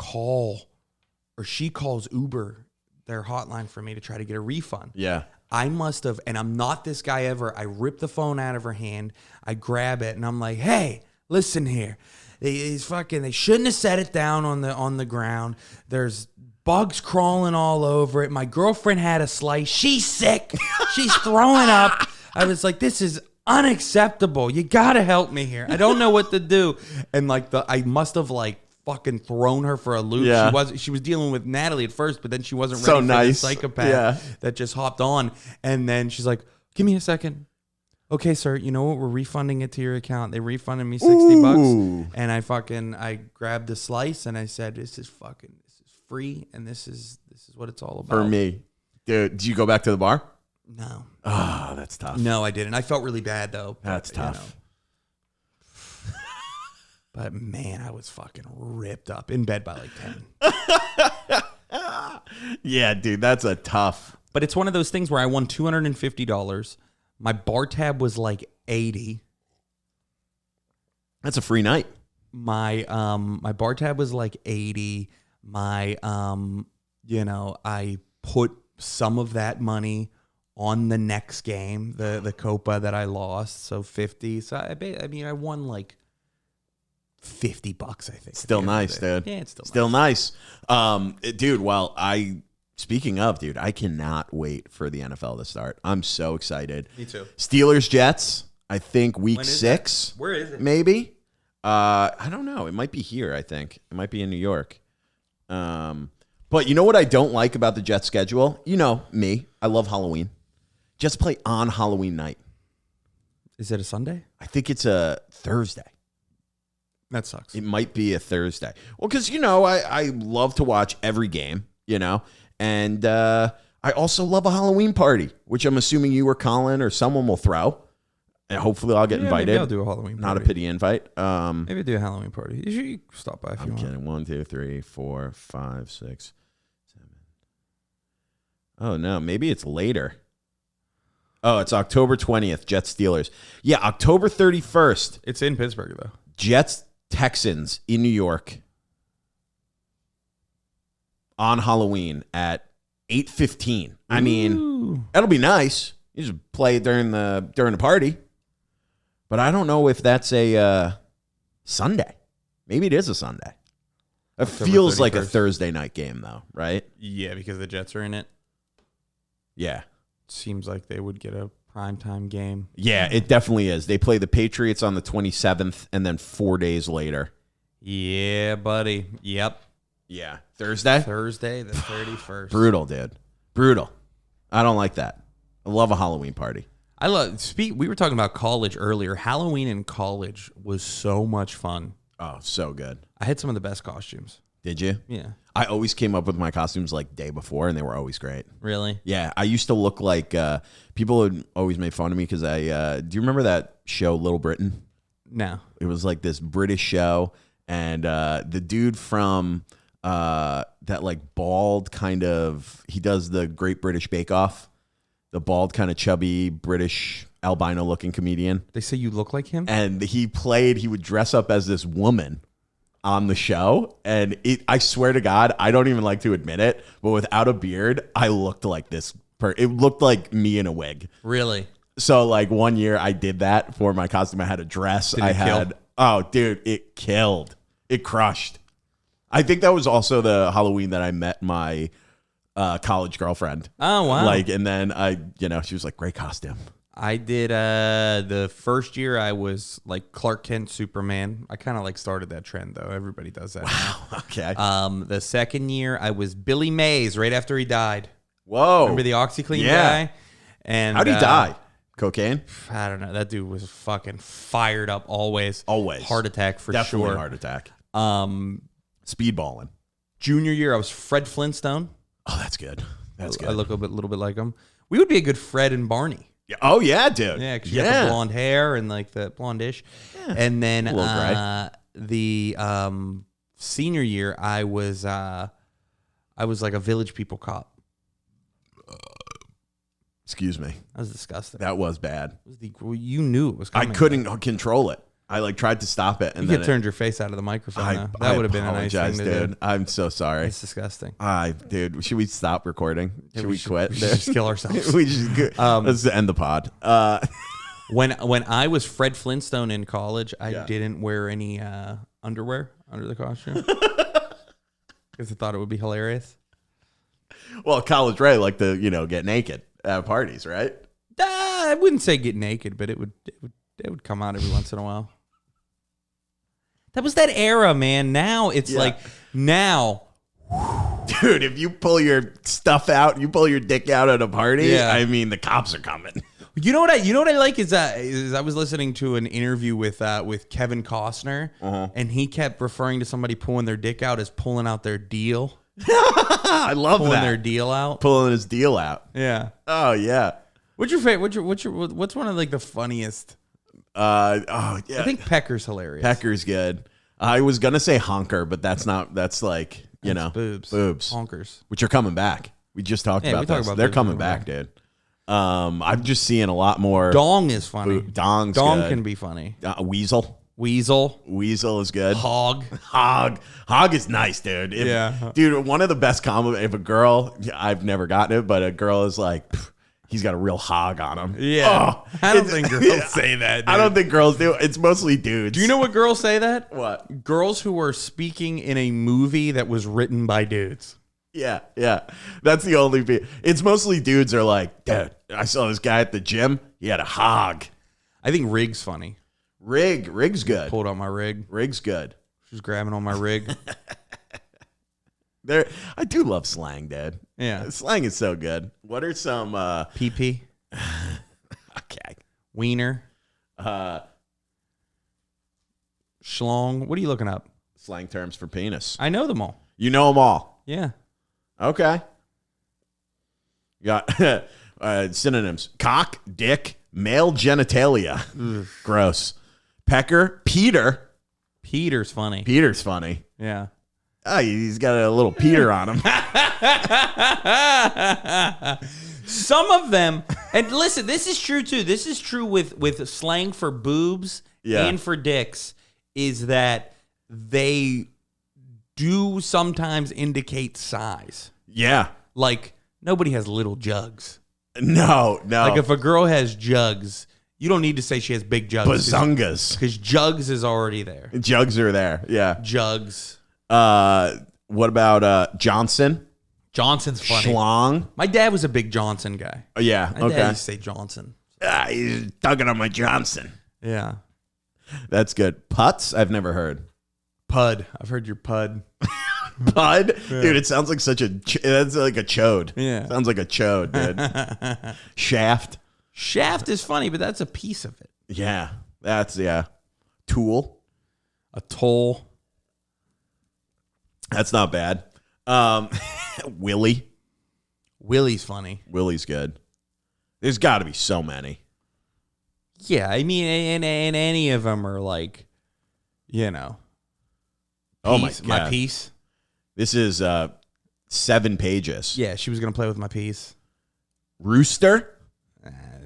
she calls Uber, their hotline, for me to try to get a refund. Yeah. I must have, and I'm not this guy ever. I rip the phone out of her hand. I grab it, and I'm like, hey, listen here. They shouldn't have set it down on the ground. There's bugs crawling all over it. My girlfriend had a slice. She's sick. She's throwing up. I was like, this is unacceptable. You got to help me here. I don't know what to do. And like I must have like fucking thrown her for a loop. Yeah. She was dealing with Natalie at first, but then she wasn't So ready for nice. the psychopath that just hopped on. And then she's like, give me a second. Okay, sir, you know what? We're refunding it to your account. They refunded me $60. And I grabbed the slice and I said, this is free, and this is what it's all about. For me. Dude, did you go back to the bar? No. Oh, that's tough. No, I didn't. I felt really bad though. That's tough. You know. But man, I was fucking ripped up in bed by like 10. Yeah, dude, that's a tough. But it's one of those things where I won $250. My bar tab was like $80. That's a free night. My bar tab was like $80. I put some of that money on the next game, the Copa that I lost, so $50. So I won like $50, I think. Still nice, dude. Yeah, it's still nice. Dude, well, speaking of, dude, I cannot wait for the NFL to start. I'm so excited. Me too. Steelers Jets, I think week 6. Where is it? Maybe. I don't know. It might be here, I think. It might be in New York. But you know what I don't like about the Jets schedule? You know me. I love Halloween. Jets play on Halloween night. Is it a Sunday? I think it's a Thursday. That sucks. It might be a Thursday. Well, because, I love to watch every game, and I also love a Halloween party, which I'm assuming you or Colin or someone will throw. And hopefully I'll get invited. Maybe I'll do a Halloween party. Not a pity invite. Maybe do a Halloween party. You should stop by if you want. I'm kidding. 1, 2, 3, 4, 5, 6, 7. Oh, no. Maybe it's later. Oh, it's October 20th, Jets Steelers. Yeah, October 31st. It's in Pittsburgh, though. Jets Texans in New York on Halloween at 8:15. I mean, that'll be nice. You just play during the party. But I don't know if that's a Sunday. Maybe it is a Sunday. It feels 31st. Like a Thursday night game, though, right? Yeah, because the Jets are in it. Yeah. Seems like they would get a primetime game. Yeah, it definitely is. They play the Patriots on the 27th and then 4 days later. Yeah, buddy. Yep. Yeah. Thursday the 31st. Brutal, dude. Brutal. I don't like that. I love a Halloween party. We were talking about college earlier. Halloween in college was so much fun. Oh, so good. I had some of the best costumes. Did you? Yeah. I always came up with my costumes like day before, and they were always great. Really? Yeah. I used to look like people would always make fun of me because do you remember that show Little Britain? No. It was like this British show, and the dude from that like bald kind of, he does the Great British Bake Off. The bald, kind of chubby, British, albino-looking comedian. They say you look like him? And he would dress up as this woman on the show. And I swear to God, I don't even like to admit it, but without a beard, I looked like this. It looked like me in a wig. Really? So, like, one year I did that for my costume. I had a dress. Kill? Oh, dude, it killed. It crushed. I think that was also the Halloween that I met my college girlfriend. Oh, wow. Like, and then she was like, great costume. I did the first year I was like Clark Kent Superman. I kind of like started that trend though. Everybody does that. Wow. Now. Okay. The second year I was Billy Mays right after he died. Whoa. Remember the OxyClean guy? And how'd he die? Cocaine? I don't know. That dude was fucking fired up always. Always. Heart attack for Definitely sure. Heart attack. Speedballing. Junior year I was Fred Flintstone. Oh, that's good. That's good. I look a little bit like him. We would be a good Fred and Barney. Yeah. Oh, yeah, dude. Yeah, because you got the blonde hair and like the blondish. Yeah. And then the senior year, I was like a Village People cop. Excuse me. That was disgusting. That was bad. You knew it was coming. I couldn't control it. I like tried to stop it, and you then could turned your face out of the microphone. That would have been a nice thing to dude. do. I'm so sorry. It's disgusting. Dude, should we stop recording? Should we quit? We should just kill ourselves. Let's end the pod. When I was Fred Flintstone in college, I didn't wear any underwear under the costume because I thought it would be hilarious. Well, College Ray liked to get naked at parties, right? I wouldn't say get naked, but it would come out every once in a while. That was that era, man. Now it's like now. Dude, if you pull your stuff out, you pull your dick out at a party. I mean, the cops are coming. You know what I like is I was listening to an interview with Kevin Costner, and he kept referring to somebody pulling their dick out as pulling out their deal. I love pulling that. their deal out, pulling his deal out. Yeah. Oh yeah. What's your favorite? What's one of like the funniest? I think Pecker's hilarious. Pecker's good. I was gonna say honker, but that's not. That's like boobs, honkers, which are coming back. We just talked about this. They're coming back, dude. I'm just seeing a lot more. Dong is funny. Dong good. Can be funny. Weasel is good. Hog is nice, dude. Dude, one of the best compliments. If a girl, I've never gotten it, but a girl is like, he's got a real hog on him. Yeah. I don't think girls say that, dude. I don't think girls do. It's mostly dudes. Do you know what girls say that? What? Girls who are speaking in a movie that was written by dudes. Yeah. That's the only it's mostly dudes are like, dude, I saw this guy at the gym. He had a hog. I think Rig's funny. Rig's good. Pulled out my rig. Rig's good. She's grabbing on my rig. I do love slang, Dad. Yeah. Slang is so good. What are some PP? Okay. Wiener. Schlong. What are you looking up? Slang terms for penis. I know them all. You know them all? Yeah. Okay. You got synonyms. Cock, dick, male genitalia. Gross. Pecker, Peter. Peter's funny. Yeah. Oh, he's got a little Peter on him. Some of them, and listen, this is true too. This is true with slang for boobs and for dicks, is that they do sometimes indicate size. Yeah. Like, nobody has little jugs. No. Like, if a girl has jugs, you don't need to say she has big jugs. Bazungas. Because jugs is already there. Jugs are there. Yeah. Jugs. What about Johnson? Johnson's funny. Schlong. My dad was a big Johnson guy. Yeah. My dad used to say Johnson. He's tugging on my Johnson. Yeah. That's good. Putz? I've never heard. Pud. I've heard your pud. Pud? Yeah. Dude, it sounds like that's like a chode. Yeah. Sounds like a chode, dude. Shaft. Shaft is funny, but that's a piece of it. Yeah. Tool. A toll. That's not bad. Willie. Willie's funny. Willie's good. There's got to be so many. Yeah, I mean, and any of them are like, you know. Oh my God. My piece. This is 7 pages. Yeah, she was going to play with my piece. Rooster?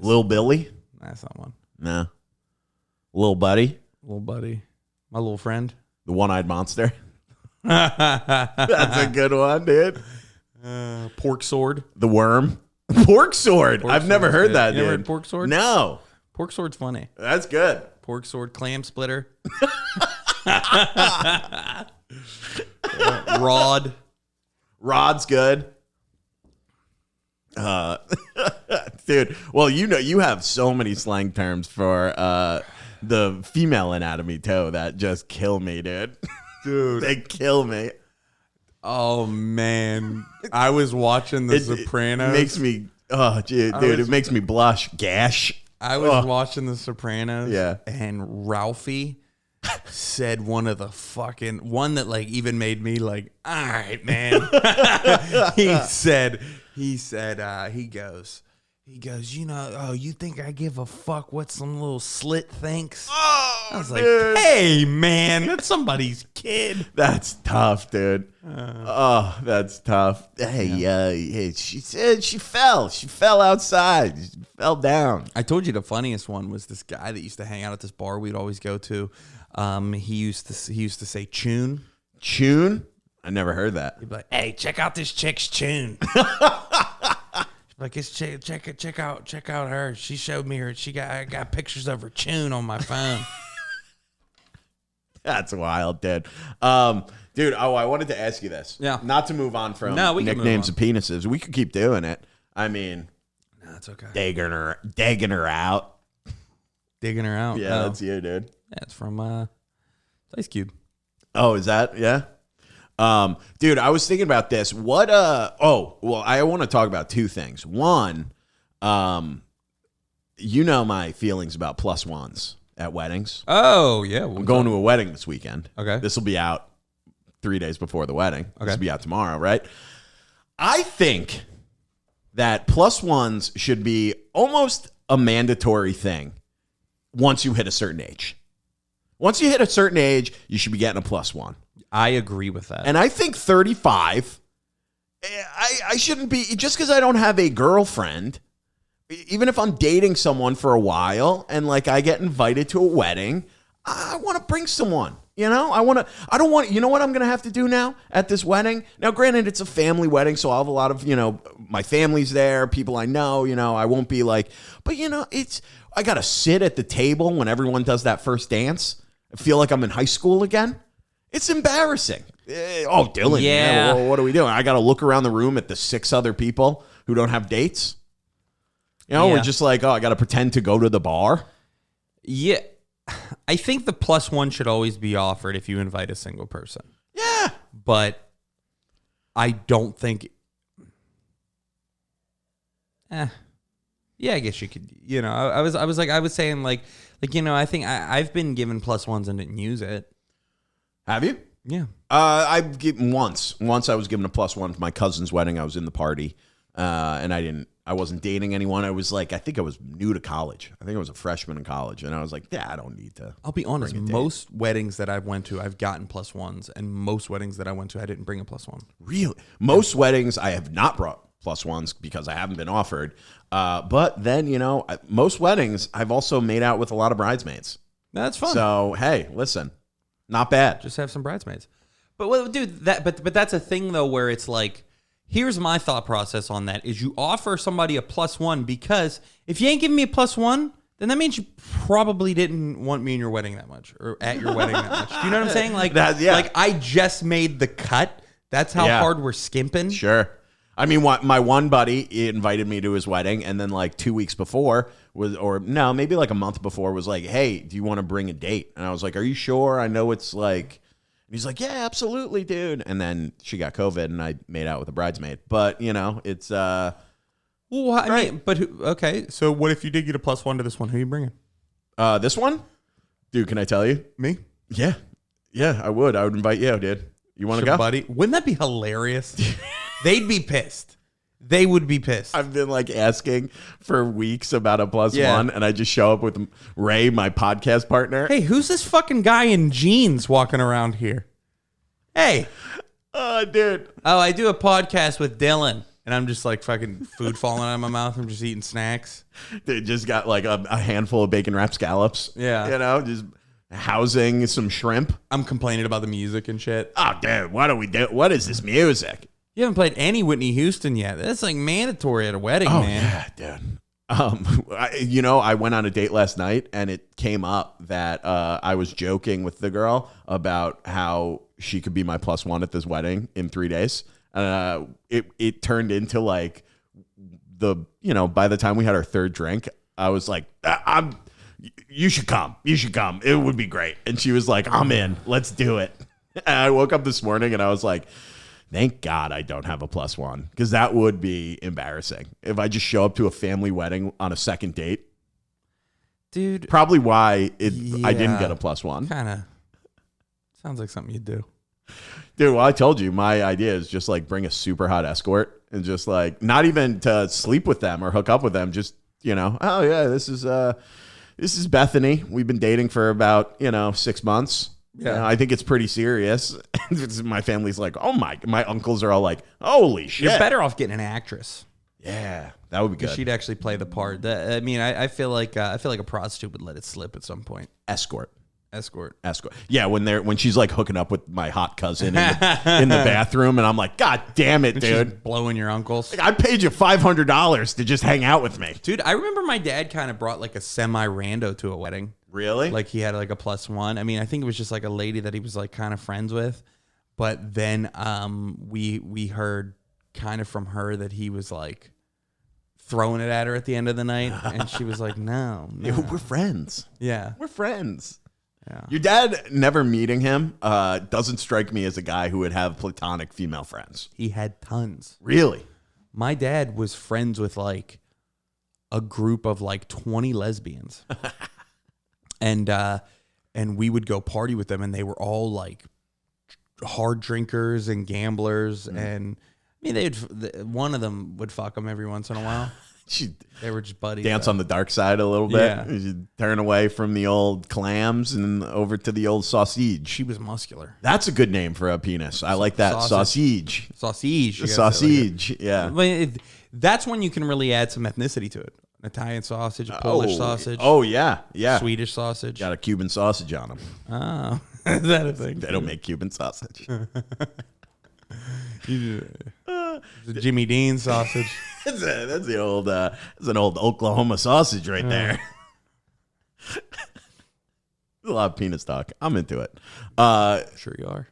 Lil Billy? That's not one. No. Lil Buddy? Little buddy. My little friend. The one-eyed monster? That's a good one, dude. Pork sword. The worm? Pork sword? I've never heard that, dude. You never heard pork sword? No. Pork sword's funny. That's good. Pork sword, clam splitter. Rod. Rod's good. Dude, well, you have so many slang terms for the female anatomy too that just kill me, dude. Dude, they kill me. Oh man, I was watching The Sopranos. It makes me, it makes me blush. Gash. I was watching The Sopranos. Yeah, and Ralphie said one of the one that like even made me like, all right, man. He goes, you know, oh, you think I give a fuck what some little slit thinks? Oh, I was like, hey, man, that's somebody's kid. That's tough, dude. That's tough. Hey, she said she fell. She fell outside. She fell down. I told you the funniest one was this guy that used to hang out at this bar we'd always go to. He used to say chune. Chune? I never heard that. He'd be like, hey, check out this chick's chune. Like, check out her. She showed me her. I got pictures of her chune on my phone. That's wild, dude. Dude, I wanted to ask you this. Yeah. Not to move on from nicknames of penises. We could keep doing it. I mean, no, it's okay. Dagging her out. Digging her out. Yeah, that's you, dude. Yeah, it's from Ice Cube. Oh, is that? Yeah. Dude, I was thinking about this. What, I want to talk about two things. One, you know my feelings about plus ones at weddings. Oh, yeah. I'm going to a wedding this weekend. Okay. This will be out 3 days before the wedding. Okay. This will be out tomorrow, right? I think that plus ones should be almost a mandatory thing once you hit a certain age. Once you hit a certain age, you should be getting a plus one. I agree with that. And I think 35, I shouldn't be, just because I don't have a girlfriend, even if I'm dating someone for a while and like I get invited to a wedding, I want to bring someone. You know, you know what I'm going to have to do now at this wedding? Now, granted, it's a family wedding, so I'll have a lot of, my family's there, people I know, I won't be like, but I got to sit at the table when everyone does that first dance. I feel like I'm in high school again. It's embarrassing. Oh, Dylan, Yeah. What are we doing? I got to look around the room at the 6 other people who don't have dates. We're just like, I got to pretend to go to the bar. Yeah. I think the plus one should always be offered if you invite a single person. Yeah. But I don't think... Yeah, I guess you could, I was saying I think I've been given plus ones and didn't use it. Have you? Yeah. I've given once. Once I was given a plus one for my cousin's wedding. I was in the party, and I wasn't dating anyone. I was I think I was new to college. I think I was a freshman in college, and I was like, yeah, I don't need to. I'll be honest. Most weddings that I've went to, I've gotten plus ones, and most weddings that I went to, I didn't bring a plus one. Really? Most weddings I have not brought plus ones because I haven't been offered. But then, most weddings I've also made out with a lot of bridesmaids. That's fun. So, hey, listen, not bad. Just have some bridesmaids. But dude, but that's a thing though, where it's like, here's my thought process on that: is you offer somebody a plus one, because if you ain't giving me a plus one, then that means you probably didn't want me in your wedding that much, or at your wedding that much. Do you know what I'm saying? Like like I just made the cut. That's how hard we're skimping. Sure. I mean, my one buddy invited me to his wedding, and then 2 weeks before maybe a month before was like, hey, do you want to bring a date? And I was like, are you sure? I know it's and he's like, yeah, absolutely, dude. And then she got COVID, and I made out with a bridesmaid. But, it's Well, I mean, but okay. So what if you did get a plus one to this one? Who are you bringing? This one? Dude, can I tell you? Me? Yeah. Yeah, I would. I would invite you, dude. You want to go? Buddy? Wouldn't that be hilarious? They'd be pissed. They would be pissed. I've been asking for weeks about a plus one, and I just show up with Ray, my podcast partner. Hey, who's this fucking guy in jeans walking around here? Hey. Oh, dude. Oh, I do a podcast with Dylan, and I'm just fucking food falling out of my mouth. I'm just eating snacks. Dude, just got a handful of bacon wrapped scallops. Yeah. Just housing some shrimp. I'm complaining about the music and shit. Oh, dude, what do we do? What is this music? You haven't played any Whitney Houston yet. That's mandatory at a wedding, man. Yeah, dude. I went on a date last night, and it came up that I was joking with the girl about how she could be my plus one at this wedding in 3 days. It turned into by the time we had our third drink, I was like, you should come. You should come. It would be great. And she was like, I'm in. Let's do it. And I woke up this morning, and I was like, thank God I don't have a plus one, because that would be embarrassing if I just show up to a family wedding on a second date. Dude. Probably why I didn't get a plus one. Kind of sounds like something you'd do. Dude, well, I told you, my idea is just bring a super hot escort and just not even to sleep with them or hook up with them. Just, oh yeah, this is Bethany. We've been dating for about, 6 months. Yeah, I think it's pretty serious. My family's like, oh my uncles are all like, holy shit. You're better off getting an actress. Yeah, that would be good. She'd actually play the part. I feel like a prostitute would let it slip at some point. Escort. Yeah, when she's hooking up with my hot cousin in the bathroom, and I'm like, God damn it, dude. She's blowing your uncles. I paid you $500 to just hang out with me. Dude, I remember my dad kind of brought a semi-rando to a wedding. Really? He had a plus one. I mean, I think it was just a lady that he was kind of friends with. But then we heard kind of from her that he was throwing it at her at the end of the night. And she was like, no. Yeah, we're friends. Yeah. We're friends. Yeah. Your dad, never meeting him, doesn't strike me as a guy who would have platonic female friends. He had tons. Really? My dad was friends with like a group of like 20 lesbians. And we would go party with them, and they were all like hard drinkers and gamblers. And I mean, one of them would fuck them every once in a while. They were just buddies. Dance on the dark side a little bit. Yeah. You turn away from the old clams and over to the old sausage. She was muscular. That's a good name for a penis. I like that. Sausage. Sausage. Sausage. Yeah. That's when you can really add some ethnicity to it. Italian sausage, Polish sausage. Oh, yeah. Yeah. Swedish sausage. Got a Cuban sausage on them. Oh. Is that a thing? They don't make Cuban sausage. Jimmy Dean sausage. That's the old. That's an old Oklahoma sausage right there. There's a lot of penis talk. I'm into it. Sure you are.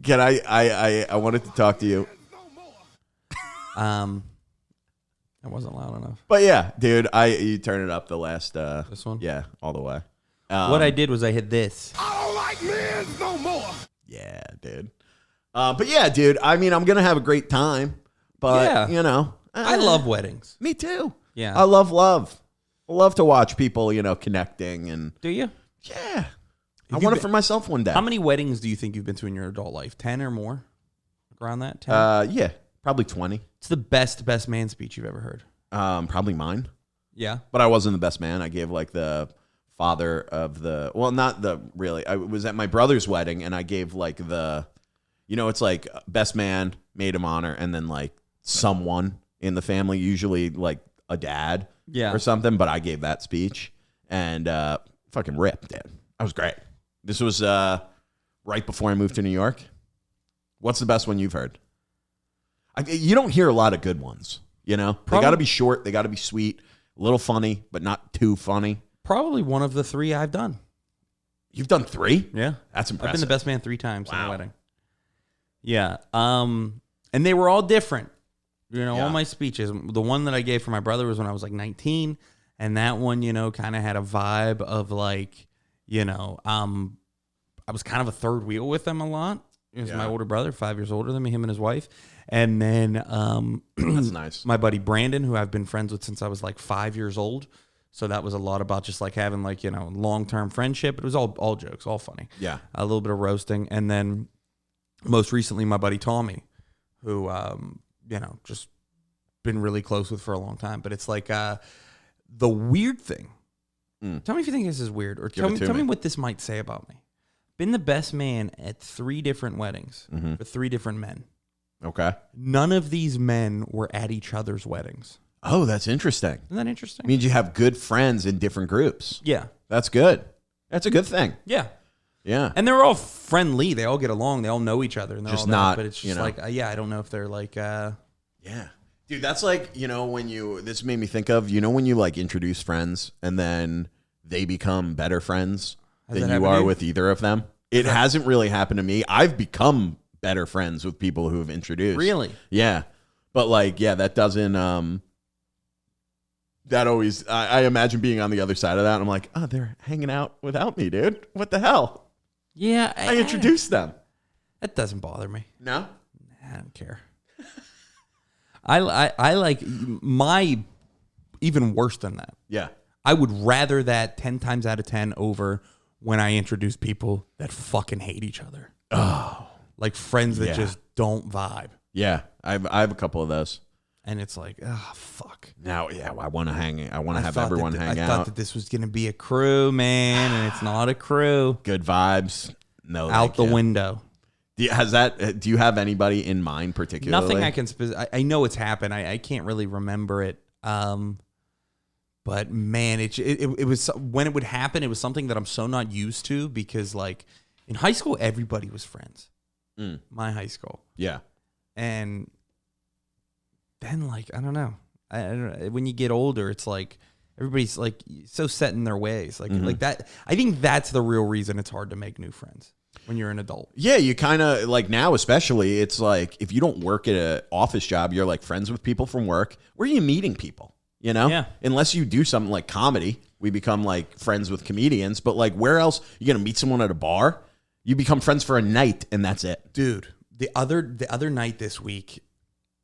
Can I wanted to talk to you. That wasn't loud enough. But yeah, dude, you turn it up the last. This one. Yeah, all the way. What I did was I hit this. I don't like men no more. Yeah, dude. But yeah, dude. I mean, I'm gonna have a great time. But you know, I love weddings. Me too. Yeah, I love love. I love to watch people, connecting and. Do you? Yeah. I want it for myself one day. How many weddings do you think you've been to in your adult life? 10 or more? Around that? 10? Yeah, probably 20. It's the best man speech you've ever heard. Probably mine. Yeah. But I wasn't the best man. I gave like the father of the, well, not the really. I was at my brother's wedding and I gave like the, it's like best man, maid of honor, and then like someone in the family, usually like a dad or something. But I gave that speech and fucking ripped, dude. That was great. This was right before I moved to New York. What's the best one you've heard? You don't hear a lot of good ones, They got to be short. They got to be sweet, a little funny, but not too funny. Probably one of the 3 I've done. You've done 3? Yeah. That's impressive. I've been the best man 3 times in a wedding. Yeah. And they were all different. All my speeches. The one that I gave for my brother was when I was like 19. And that one, kind of had a vibe of like, I was kind of a third wheel with them a lot. He was my older brother, 5 years older than me, him and his wife. And then that's nice. My buddy Brandon, who I've been friends with since I was like 5 years old. So that was a lot about just like having like, long-term friendship. It was all jokes, all funny. Yeah. A little bit of roasting. And then most recently, my buddy Tommy, who, just been really close with for a long time. But it's like the weird thing. Tell me if you think this is weird, or tell me what this might say about me. Been the best man at 3 different weddings for 3 different men. Okay. None of these men were at each other's weddings. Oh, that's interesting. Isn't that interesting? Means you have good friends in different groups. Yeah. That's good. That's a good thing. Yeah. Yeah. And they're all friendly. They all get along. They all know each other. And they're just all not, but it's just like, I don't know if they're like... Yeah. Dude, that's like, when this made me think of, when you like introduce friends and then they become better friends than you are with either of them. It hasn't really happened to me. I've become better friends with people who have introduced. Really? Yeah. But like, that doesn't, that always, I imagine being on the other side of that. And I'm like, oh, they're hanging out without me, dude. What the hell? Yeah. I introduced them. That doesn't bother me. No? I don't care. I like my, even worse than that. Yeah. I would rather that 10 times out of 10 over when I introduce people that fucking hate each other. Oh. Like friends that just don't vibe. Yeah. I have a couple of those. And it's like, oh, fuck. Now, I want to I want to have everyone hang out. I thought that this was going to be a crew, man, and it's not a crew. Good vibes. No. Out the window. Do you have anybody in mind particularly? Nothing I can I know it's happened. I can't really remember it. But man, it was when it would happen. It was something that I'm so not used to because like in high school, everybody was friends. My high school, yeah, and then like I don't know. When you get older, it's like everybody's like so set in their ways. Like that. I think that's the real reason it's hard to make new friends when you're an adult. Yeah, you kind of like now, especially. It's like if you don't work at an office job, you're like friends with people from work. Where are you meeting people? Yeah. Unless you do something like comedy, We become like friends with comedians. But like, where else? You gonna meet someone at a bar? You become friends for a night, and that's it, dude. The other night this week,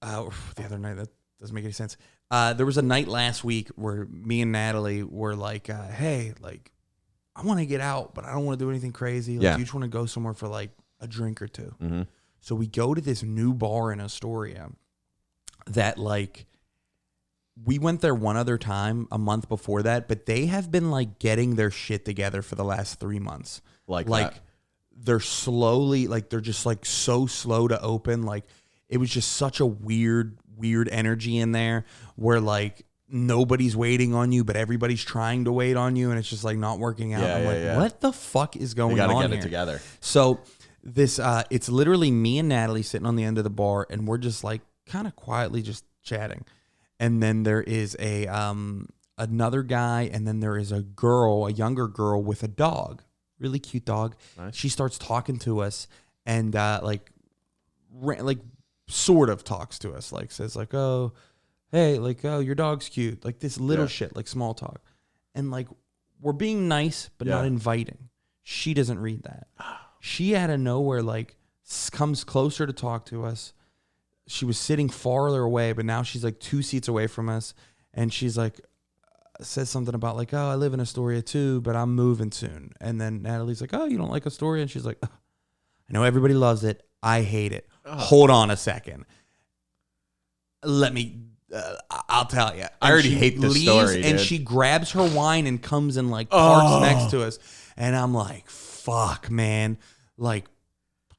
the other night that doesn't make any sense. There was a night last week where me and Natalie were like, hey, like, I want to get out, but I don't want to do anything crazy. Like, you just want to go somewhere for like a drink or two. Mm-hmm. So we go to this new bar in Astoria that like, we went there one other time a month before that, but they have been like getting their shit together for the last 3 months. Like they're slowly, like they're just like so slow to open. Like it was just such a weird energy in there where like nobody's waiting on you, but everybody's trying to wait on you, and it's just like not working out. I'm like, what the fuck is going on here? You gotta get it together. So this, it's literally me and Natalie sitting on the end of the bar, and we're just like kind of quietly just chatting. And then there is a another guy, and then there is a girl, a younger girl with a dog, really cute dog. Nice. She starts talking to us, and like sort of talks to us, like says like, oh, hey, like, oh, your dog's cute, like this little shit, like small talk, and like we're being nice but not inviting. She doesn't read that. She out of nowhere like comes closer to talk to us. She was sitting farther away, but now she's like 2 seats away from us. And she's like, says something about like, oh, I live in Astoria too, but I'm moving soon. And then Natalie's like, oh, you don't like Astoria? And she's like, oh, I know everybody loves it. I hate it. Oh. Hold on a second. Let me, I'll tell you. I already hate this story, and dude. she grabs her wine and comes and like parks next to us. And I'm like, fuck, man. Like,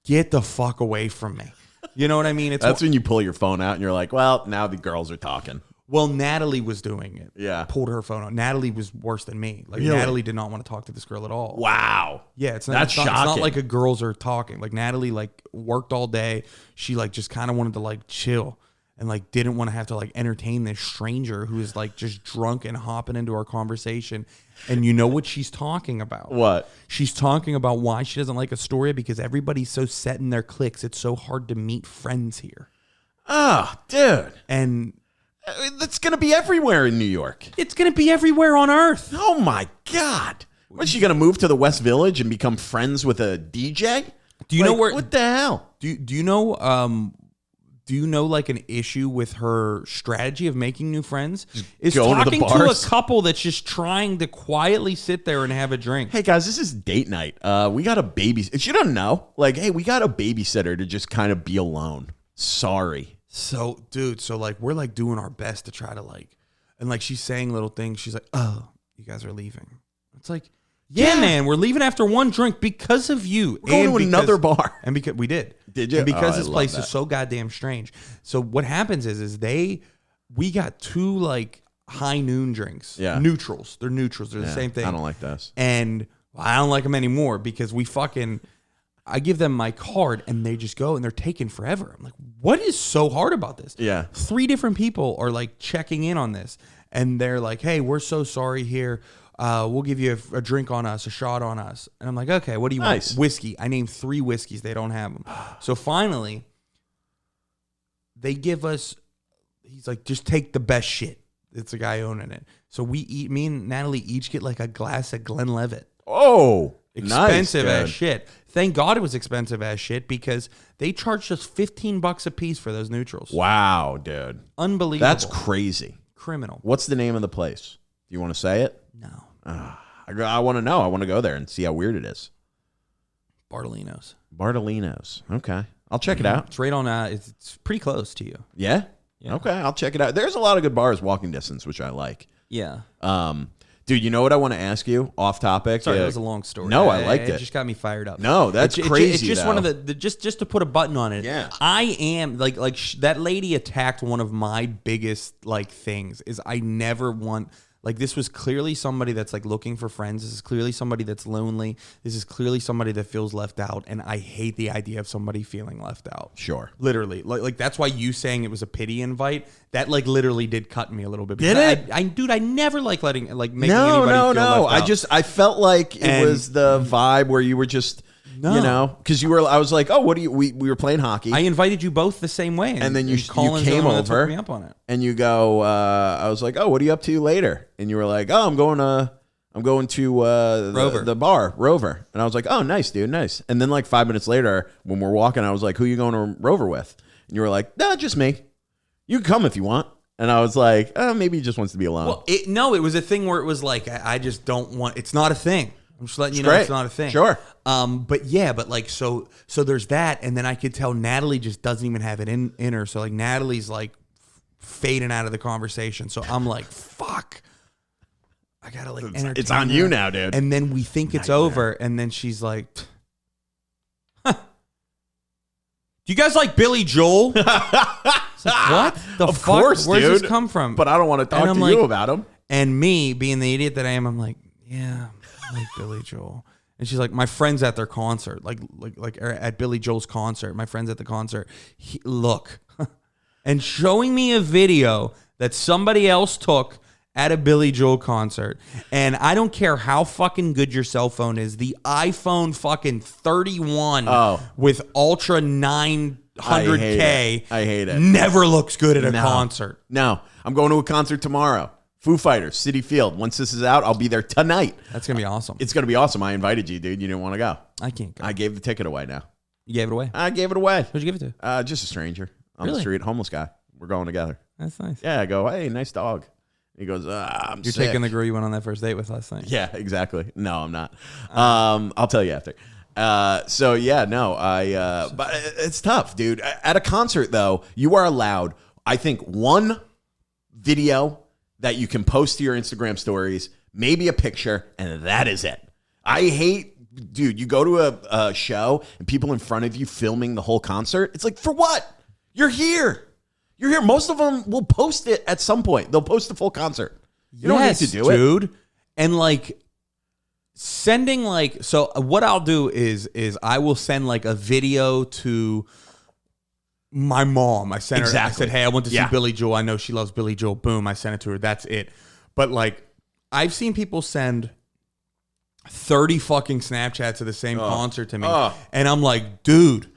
get the fuck away from me. You know what I mean? That's when you pull your phone out and you're like, well, now the girls are talking. Well, Natalie was doing it. Yeah. Pulled her phone out. Natalie was worse than me. Like, really? Natalie did not want to talk to this girl at all. Wow. Yeah, it's not like a girls are talking. Like, Natalie, like, worked all day. She, like, just kind of wanted to, like, chill. And, like, didn't want to have to, like, entertain this stranger who is, like, just drunk and hopping into our conversation. And you know what she's talking about? What? She's talking about why she doesn't like Astoria because everybody's so set in their cliques. It's so hard to meet friends here. Oh, dude. And that's going to be everywhere in New York. It's going to be everywhere on Earth. Oh, my God. What's she going to move to the West Village and become friends with a DJ? Do you know where? What the hell? Do you know? Do you know like an issue with her strategy of making new friends? Is talking to a couple that's just trying to quietly sit there and have a drink. Hey guys, this is date night. We got a babysitter. She doesn't know. Like, hey, we got a babysitter to just kind of be alone. Sorry. So, dude, so like we're like doing our best to try to like, and like she's saying little things. She's like, "Oh, you guys are leaving." It's like, yeah, man, we're leaving after one drink because of you. We're going to another bar. And because we did. Did you? And because this place is so goddamn strange. So what happens is we got 2 like high noon drinks. Yeah. Neutrals. They're neutrals. They're the same thing. I don't like this. And I don't like them anymore because I give them my card and they just go and they're taking forever. I'm like, what is so hard about this? Yeah. 3 different people are like checking in on this. And they're like, hey, we're so sorry here. We'll give you a drink on us, a shot on us. And I'm like, okay, what do you want? Whiskey. I named 3 whiskeys. They don't have them. So finally, they give us, he's like, just take the best shit. It's a guy owning it. So me and Natalie each get like a glass of Glenlivet. Oh, expensive nice, as shit. Thank God it was expensive as shit because they charged us $15 a piece for those neutrals. Wow, dude. Unbelievable. That's crazy. Criminal. What's the name of the place? Do you want to say it? No. I want to know. I want to go there and see how weird it is. Bartolino's. Okay. I'll check it out. It's right on, it's pretty close to you. Yeah? Okay. I'll check it out. There's a lot of good bars walking distance, which I like. Yeah. Dude, you know what I want to ask you off topic? Sorry, that was a long story. No, I liked it. It just got me fired up. No, that's crazy. It's just though. one of the just to put a button on it. Yeah. I am like that lady attacked one of my biggest like things is I never want. Like, this was clearly somebody that's, like, looking for friends. This is clearly somebody that's lonely. This is clearly somebody that feels left out. And I hate the idea of somebody feeling left out. Sure. Literally. Like that's why you saying it was a pity invite, that, like, literally did cut me a little bit. Did it? Dude, I never like making anybody feel left out. I felt like it was the vibe where you were just... No. You know, because I was like, oh, what do you, we were playing hockey. I invited you both the same way. And then you came over took me up on it. And you go, I was like, oh, what are you up to later? And you were like, oh, I'm going to I'm going to the bar, Rover. And I was like, oh, nice, dude, nice. And then like 5 minutes later, when we're walking, I was like, who you going to Rover with? And you were like, nah, just me. You can come if you want. And I was like, oh, maybe he just wants to be alone. Well, it was a thing where it was like, I just don't want, it's not a thing. I'm just letting you know great. It's not a thing. Sure. But like, so there's that. And then I could tell Natalie just doesn't even have it in her. So like Natalie's like fading out of the conversation. So I'm like, fuck. I gotta like entertain it's on her. you now, dude. And then we think it's over, and then she's like, huh. Do you guys like Billy Joel? It's like, what the of fuck? course, Where's dude. this come from? But I don't want to talk to like, you about him. And me, being the idiot that I am, I'm like, yeah, I like Billy Joel. And she's like, my friend's at their concert, like at Billy Joel's concert. My friend's at the concert. Look, and showing me a video that somebody else took at a Billy Joel concert. And I don't care how fucking good your cell phone is. The iPhone fucking 31 with Ultra 900K. I hate it. Never looks good at a concert. No, I'm going to a concert tomorrow. Foo Fighters, City Field. Once this is out, I'll be there tonight. That's going to be awesome. It's going to be awesome. I invited you, dude. You didn't want to go. I can't go. I gave the ticket away now. You gave it away? I gave it away. Who'd you give it to? Just a stranger on Really? the street, homeless guy. We're going together. That's nice. Yeah, I go, hey, nice dog. He goes, I'm You're sick. taking the girl you went on that first date with last night. Yeah, exactly. No, I'm not. I'll tell you after. So yeah, no, but it's tough, dude. At a concert though, you are allowed, I think, one video that you can post to your Instagram stories, maybe a picture, and that is it. I hate, dude, you go to a show and people in front of you filming the whole concert. It's like, for what? You're here. You're here. Most of them will post it at some point. They'll post the full concert. You don't need to do it, dude. And like sending like, so what I'll do is I will send like a video to my mom. I sent her. I said, hey, I went to see Billy Joel. I know she loves Billy Joel. Boom. I sent it to her. That's it. But like, I've seen people send 30 fucking Snapchats of the same concert to me. And I'm like, dude,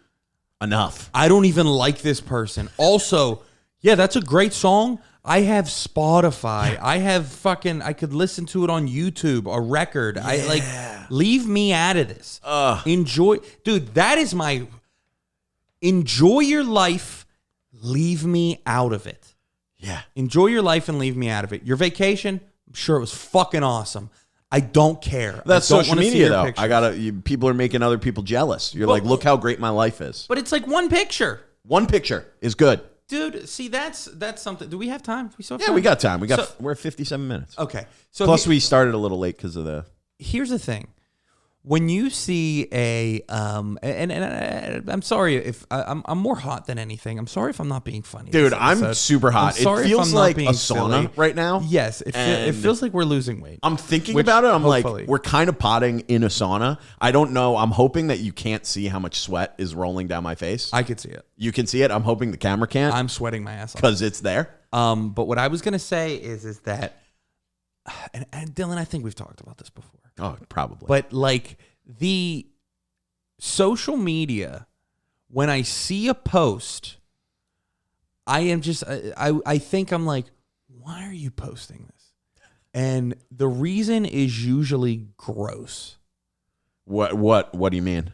enough. I don't even like this person. Also, yeah, that's a great song. I have Spotify. I have fucking, I could listen to it on YouTube, a record. I like, leave me out of this. Enjoy. Dude, that is my, enjoy your life. Leave me out of it. Yeah. Enjoy your life and leave me out of it. Your vacation, I'm sure it was fucking awesome. I don't care. That's I don't social wanna see media, your though. pictures. People are making other people jealous. You're like, look how great my life is. But it's like one picture. One picture is good. Dude, see, that's something. Do we have time? We still have Yeah, time? we got time. We're at 57 minutes. Okay. So Plus, we started a little late because of the. Here's the thing. When you see a and I'm sorry if I'm more hot than anything. I'm sorry if I'm not being funny. Dude, I'm super hot. It feels like a sauna right now. Yes, it feels like we're losing weight. I'm thinking about it. I'm hopefully. like, we're kind of potting in a sauna. I don't know. I'm hoping that you can't see how much sweat is rolling down my face. I could see it. You can see it. I'm hoping the camera can't. I'm sweating my ass off because it's there. But what I was gonna say is that, and Dylan, I think we've talked about this before. Oh, probably. But like the social media, when I see a post, I am just, I think I'm like, why are you posting this? And the reason is usually gross. What do you mean?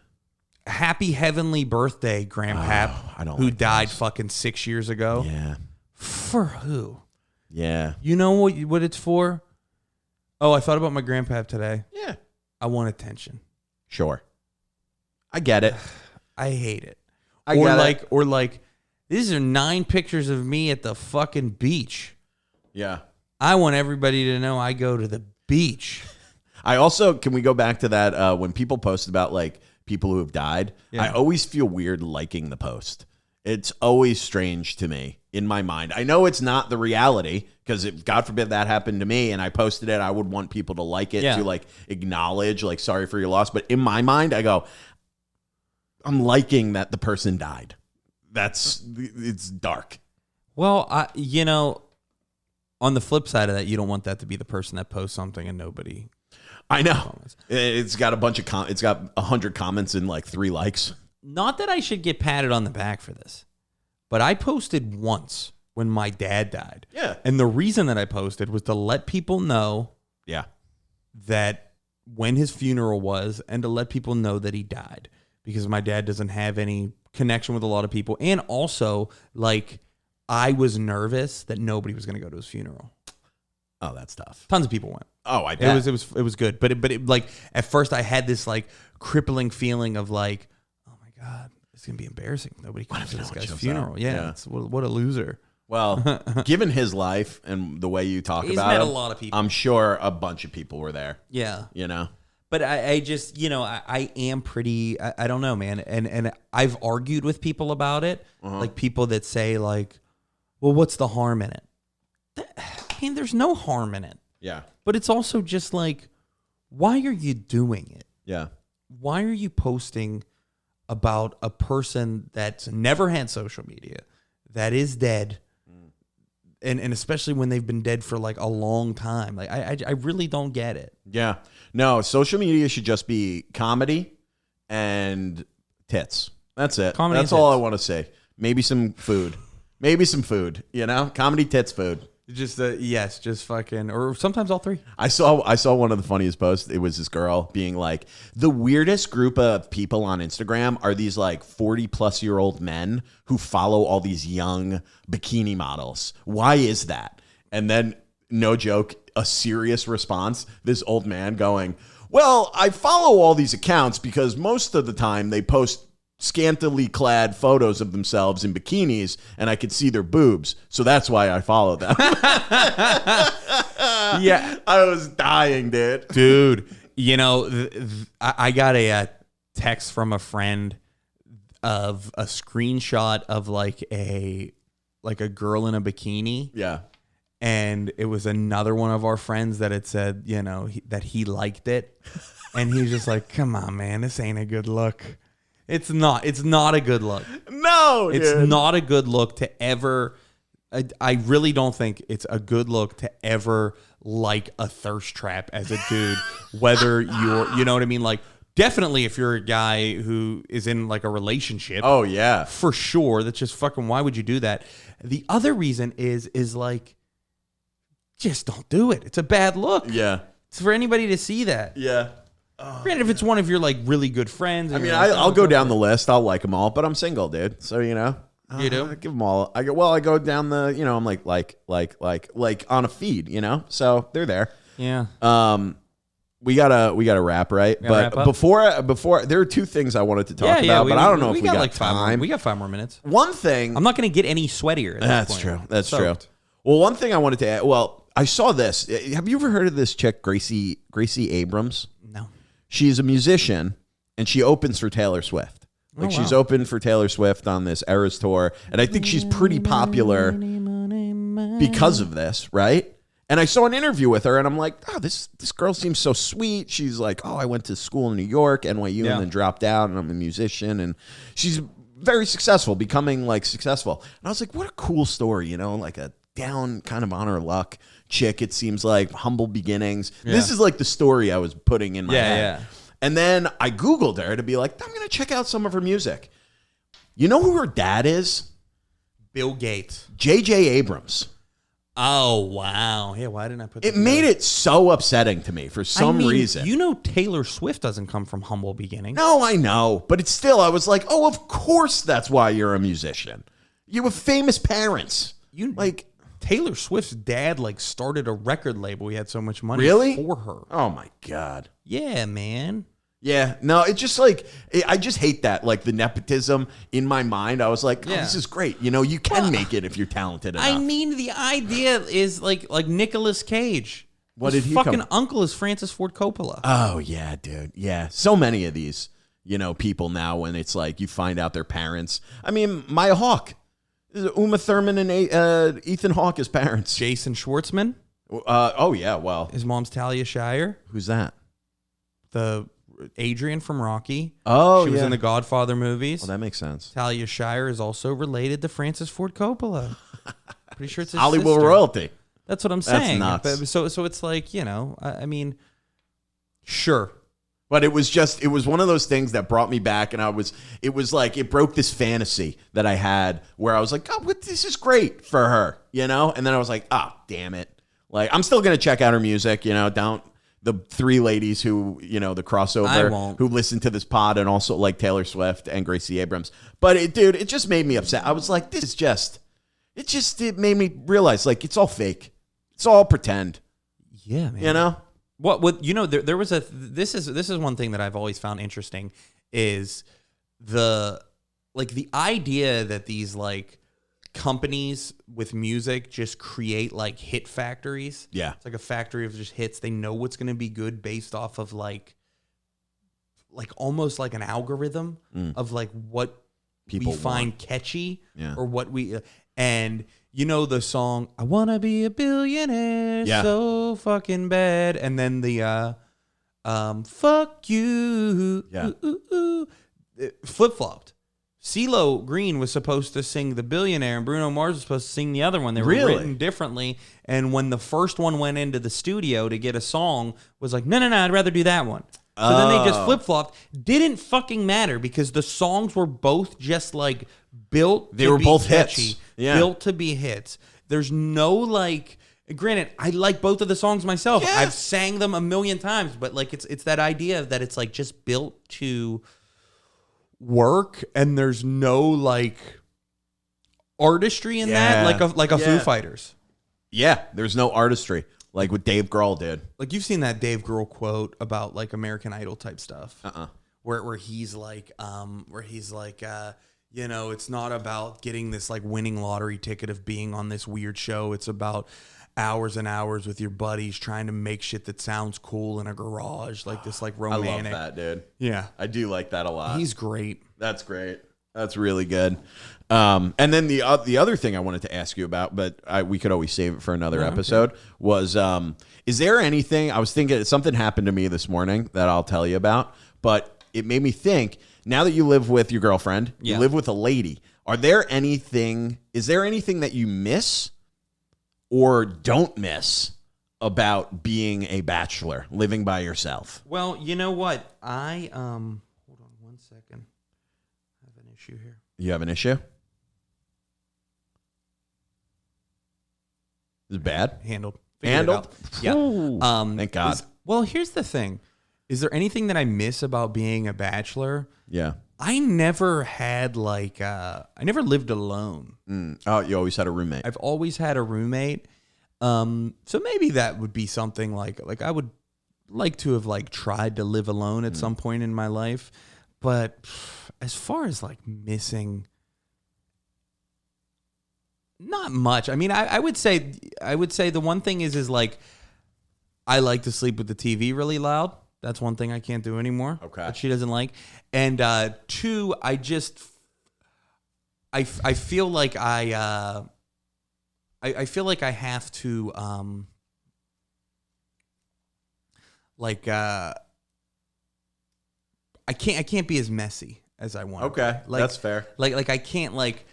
Happy heavenly birthday, Grandpap, who died fucking 6 years ago. Yeah. For who? Yeah. You know what it's for? Oh, I thought about my grandpap today. Yeah. I want attention. Sure. I get it. I hate it. Or like, these are 9 pictures of me at the fucking beach. Yeah. I want everybody to know I go to the beach. I also, can we go back to that when people post about like people who have died? Yeah. I always feel weird liking the post. It's always strange to me in my mind. I know it's not the reality because if God forbid that happened to me and I posted it, I would want people to like it, to like acknowledge, like, sorry for your loss. But in my mind, I go, I'm liking that the person died. It's dark. Well, on the flip side of that, you don't want that to be the person that posts something and nobody. I know. Comments. It's got a bunch of it's got 100 comments and like 3 likes. Not that I should get patted on the back for this, but I posted once when my dad died. Yeah. And the reason that I posted was to let people know. Yeah. that when his funeral was, and to let people know that he died, because my dad doesn't have any connection with a lot of people. And also, like, I was nervous that nobody was going to go to his funeral. Oh, that's tough. Tons of people went. Oh, I bet. It was good. But it, like, at first I had this, like, crippling feeling of, like, oh my God, it's going to be embarrassing. Nobody comes to this guy's funeral. Yeah. It's, what a loser. Well, given his life and the way you talk He's about met him, a lot of people. I'm sure a bunch of people were there. Yeah. You know? But I just, you know, I am pretty, I don't know, man. And I've argued with people about it. Like people that say, like, well, what's the harm in it? I mean, there's no harm in it. Yeah. But it's also just like, why are you doing it? Yeah. Why are you posting about a person that's never had social media, that is dead, and especially when they've been dead for like a long time? Like, I really don't get it. Yeah. No, social media should just be comedy and tits. That's it. Comedy That's and all tits. I want to say. Maybe some food. Maybe some food, you know? Comedy, tits, food. Just yes, just fucking, or sometimes all three. I saw one of the funniest posts. It was this girl being like, the weirdest group of people on Instagram are these like 40-plus-year-old men who follow all these young bikini models. Why is that? And then, no joke, a serious response, this old man going, well, I follow all these accounts because most of the time they post scantily clad photos of themselves in bikinis and I could see their boobs. So that's why I follow them. Yeah. I was dying, Dude, you know, I got a text from a friend of a screenshot of like a girl in a bikini. Yeah. And it was another one of our friends that had said, you know, that he liked it. And he was just like, come on, man, this ain't a good look. It's not a good look. No, it's dude. not a good look to ever. I really don't think it's a good look to ever like a thirst trap as a dude, whether you're, you know what I mean? Like, definitely if you're a guy who is in like a relationship. Oh, yeah. For sure. That's just fucking, why would you do that? The other reason is like, just don't do it. It's a bad look. Yeah. It's for anybody to see that. Yeah. Granted, if it's one of your like really good friends. I mean, I'll go down the list. I'll like them all, but I'm single, dude. So, you know. You do? I give them all. I go down the, you know, I'm like on a feed, you know. So they're there. Yeah. We gotta wrap, right? But before there are two things I wanted to talk about, but I don't know if we got like time. We got 5 more minutes. One thing. I'm not going to get any sweatier. That's true. That's true. Well, one thing I wanted to add. Well, I saw this. Have you ever heard of this chick, Gracie Abrams? No. She's a musician, and she opens for Taylor Swift. Like, she's opened for Taylor Swift on this Eras tour, and I think she's pretty popular because of this, right? And I saw an interview with her, and I'm like, oh, this girl seems so sweet. She's like, oh, I went to school in New York, NYU, and then dropped out, and I'm a musician, and she's very successful, becoming like successful. And I was like, what a cool story, you know, like a down kind of on her luck chick. It seems like humble beginnings. Yeah. This is like the story I was putting in my head. Yeah. And then I Googled her to be like, I'm going to check out some of her music. You know who her dad is? Bill Gates. J.J. Abrams. Oh, wow. Yeah, why didn't I put that It made it so upsetting to me for some reason. You know Taylor Swift doesn't come from humble beginnings. No, I know. But it's still, I was like, oh, of course that's why you're a musician. You have famous parents. You like Taylor Swift's dad like started a record label. He had so much money for her. Oh, my God. Yeah, man. Yeah, no, it's just like, I just hate that, like the nepotism in my mind. I was like, oh, this is great. You know, you can make it if you're talented enough. I mean, the idea is like Nicolas Cage. What His did he fucking uncle is Francis Ford Coppola. Oh, yeah, dude. Yeah, so many of these, you know, people now when it's like you find out their parents. I mean, Maya Hawke. Uma Thurman and Ethan Hawke as parents. Jason Schwartzman. Oh, yeah, well. His mom's Talia Shire. Who's that? The Adrian from Rocky. Oh, she was in the Godfather movies. Well, that makes sense. Talia Shire is also related to Francis Ford Coppola. Pretty sure it's his Hollywood sister. royalty. That's what I'm saying. That's nuts. But, so it's like, you know, I mean, sure. But it was one of those things that brought me back, and it was like, it broke this fantasy that I had where I was like, oh, this is great for her, you know? And then I was like, oh, damn it. Like, I'm still going to check out her music, you know, don't the three ladies who, the I crossover, won't. who listen to this pod and also like Taylor Swift and Gracie Abrams. But it just made me upset. I was like, this is just, it made me realize like it's all fake. It's all pretend. Yeah, man. There was this is one thing that I've always found interesting is the idea that these like companies with music just create like hit factories. Yeah. It's like a factory of just hits. They know what's going to be good based off of like almost like an algorithm of like what People we find catchy Yeah. or what we and the song I want to be a billionaire so fucking bad, and then the fuck you flip-flopped. CeeLo Green was supposed to sing The Billionaire, and Bruno Mars was supposed to sing the other one. They were written differently, and when the first one went into the studio to get a song, was like, no, I'd rather do that one. So then they just flip-flopped. Didn't fucking matter because the songs were both just like built They to were be both catchy, hits. Yeah. built to be hits. There's no like... Granted, I like both of the songs myself. Yeah. I've sang them a million times, but like it's that idea that it's like just built to work, and there's no like artistry in that, like a Foo Fighters. Yeah, there's no artistry like what Dave Grohl did. Like you've seen that Dave Grohl quote about like American Idol type stuff, where he's like, it's not about getting this like winning lottery ticket of being on this weird show. It's about hours and hours with your buddies trying to make shit that sounds cool in a garage, like this like romantic. I love that, dude. Yeah, I do like that a lot. he's great. That's great. That's really good. And then the other thing I wanted to ask you about, but we could always save it for another episode, was is there anything, I was thinking something happened to me this morning that I'll tell you about, but it made me think, now that you live with your girlfriend, you live with a lady, is there anything that you miss or don't miss about being a bachelor, living by yourself? Well, you know what? I hold on one second. I have an issue here. You have an issue? Is it bad? Handled. Figured it out. Yeah. Thank God. Well, here's the thing. Is there anything that I miss about being a bachelor? Yeah. I never had I never lived alone. Oh, you always had a roommate. I've always had a roommate. So maybe that would be something like I would like to have like tried to live alone at some point in my life. But as far as like missing, not much. I mean, I would say the one thing is like I like to sleep with the TV really loud. That's one thing I can't do anymore. Okay. That she doesn't like. And two, I feel like I feel like I have to I can't be as messy as I want. Okay, that's fair. Like I can't like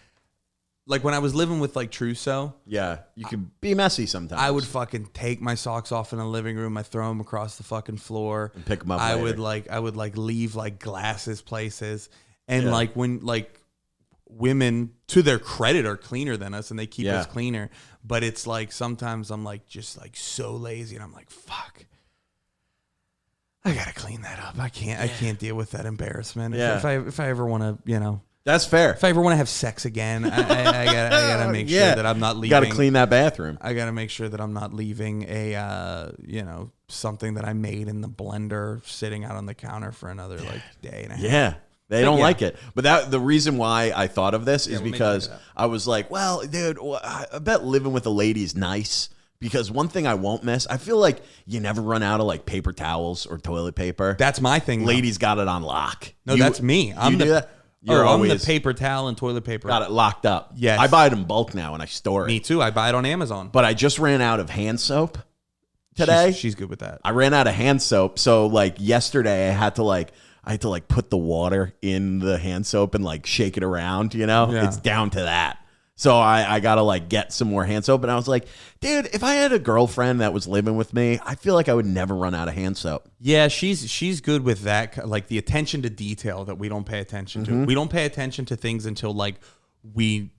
when I was living with like Trousseau. Yeah, you can be messy sometimes. I would fucking take my socks off in the living room. I throw them across the fucking floor and pick them up. I later. would leave like glasses places, and like when like women to their credit are cleaner than us and they keep us cleaner. But it's like sometimes I'm like just like so lazy and I'm like fuck. I gotta clean that up. I can't deal with that embarrassment. Yeah. If I ever want to, That's fair. if I ever want to have sex again, I gotta make sure that I'm not leaving. You got to clean that bathroom. I gotta make sure that I'm not leaving a something that I made in the blender sitting out on the counter for another like day and a half. Yeah. They don't like it. But the reason why I thought of this is because I was like, well, dude, I bet living with a lady is nice. Because one thing I won't miss, I feel like you never run out of like paper towels or toilet paper. That's my thing. Ladies got it on lock. No, that's me. I'm the paper towel and toilet paper. Got it locked up. Yes. I buy it in bulk now and I store it. Me too. I buy it on Amazon. But I just ran out of hand soap today. She's good with that. I ran out of hand soap. So like yesterday I had to put the water in the hand soap and like shake it around, Yeah. It's down to that. So I got to like get some more hand soap. And I was like, dude, if I had a girlfriend that was living with me, I feel like I would never run out of hand soap. Yeah, she's good with that. Like the attention to detail that we don't pay attention to. We don't pay attention to things until like we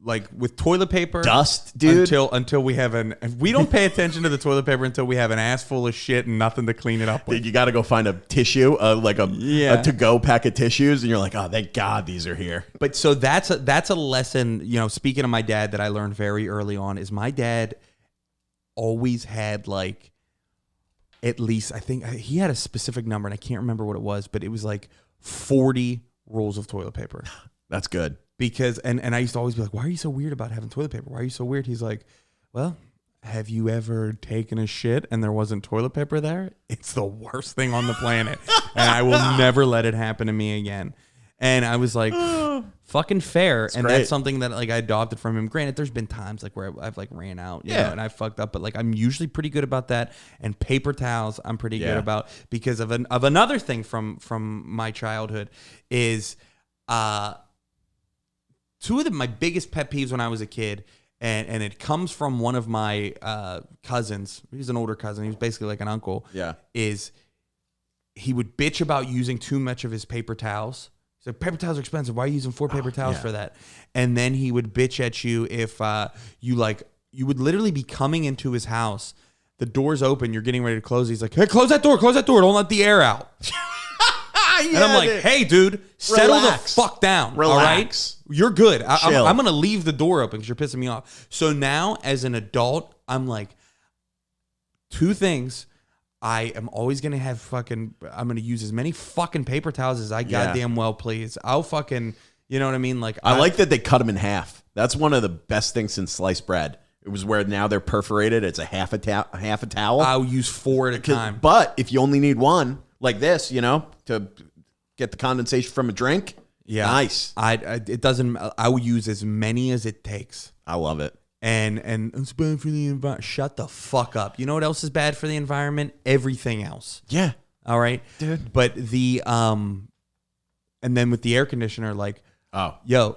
like with toilet paper, dust, dude. Until we have we don't pay attention to the toilet paper until we have an ass full of shit and nothing to clean it up with. Dude, you got to go find a tissue, like a to-go pack of tissues, and you're like, oh, thank God these are here. But so that's a lesson. Speaking of my dad, that I learned very early on is my dad always had like at least, I think he had a specific number, and I can't remember what it was, but it was like 40 rolls of toilet paper. That's good. Because, and I used to always be like, why are you so weird about having toilet paper? Why are you so weird? He's like, well, have you ever taken a shit and there wasn't toilet paper there? It's the worst thing on the planet. And I will never let it happen to me again. And I was like, fucking fair. That's great. That's something that like I adopted from him. Granted, there's been times like where I've like ran out, you know, and I fucked up, but like I'm usually pretty good about that. And paper towels, I'm pretty good about, because of another thing from my childhood is, two of my biggest pet peeves when I was a kid, and it comes from one of my cousins. He's an older cousin. He was basically like an uncle. Yeah. Is he would bitch about using too much of his paper towels. He's like, paper towels are expensive. Why are you using 4 paper towels for that? And then he would bitch at you if you would literally be coming into his house. The door's open. You're getting ready to close. He's like, hey, close that door. Close that door. Don't let the air out. And I'm like, hey, dude, settle the fuck down. Relax. All right? You're good. I'm going to leave the door open because you're pissing me off. So now, as an adult, I'm like, 2 things. I am always going to have I'm going to use as many fucking paper towels as I goddamn well please. I'll fucking, you know what I mean? Like, I like that they cut them in half. That's one of the best things since sliced bread. It was where now they're perforated. It's a half a towel. I'll use 4 at a time. But if you only need one, like this, to get the condensation from a drink. Yeah. Nice. It doesn't, I will use as many as it takes. I love it. And it's bad for the environment. Shut the fuck up. You know what else is bad for the environment? Everything else. Yeah. All right. Dude. But and then with the air conditioner, like, yo.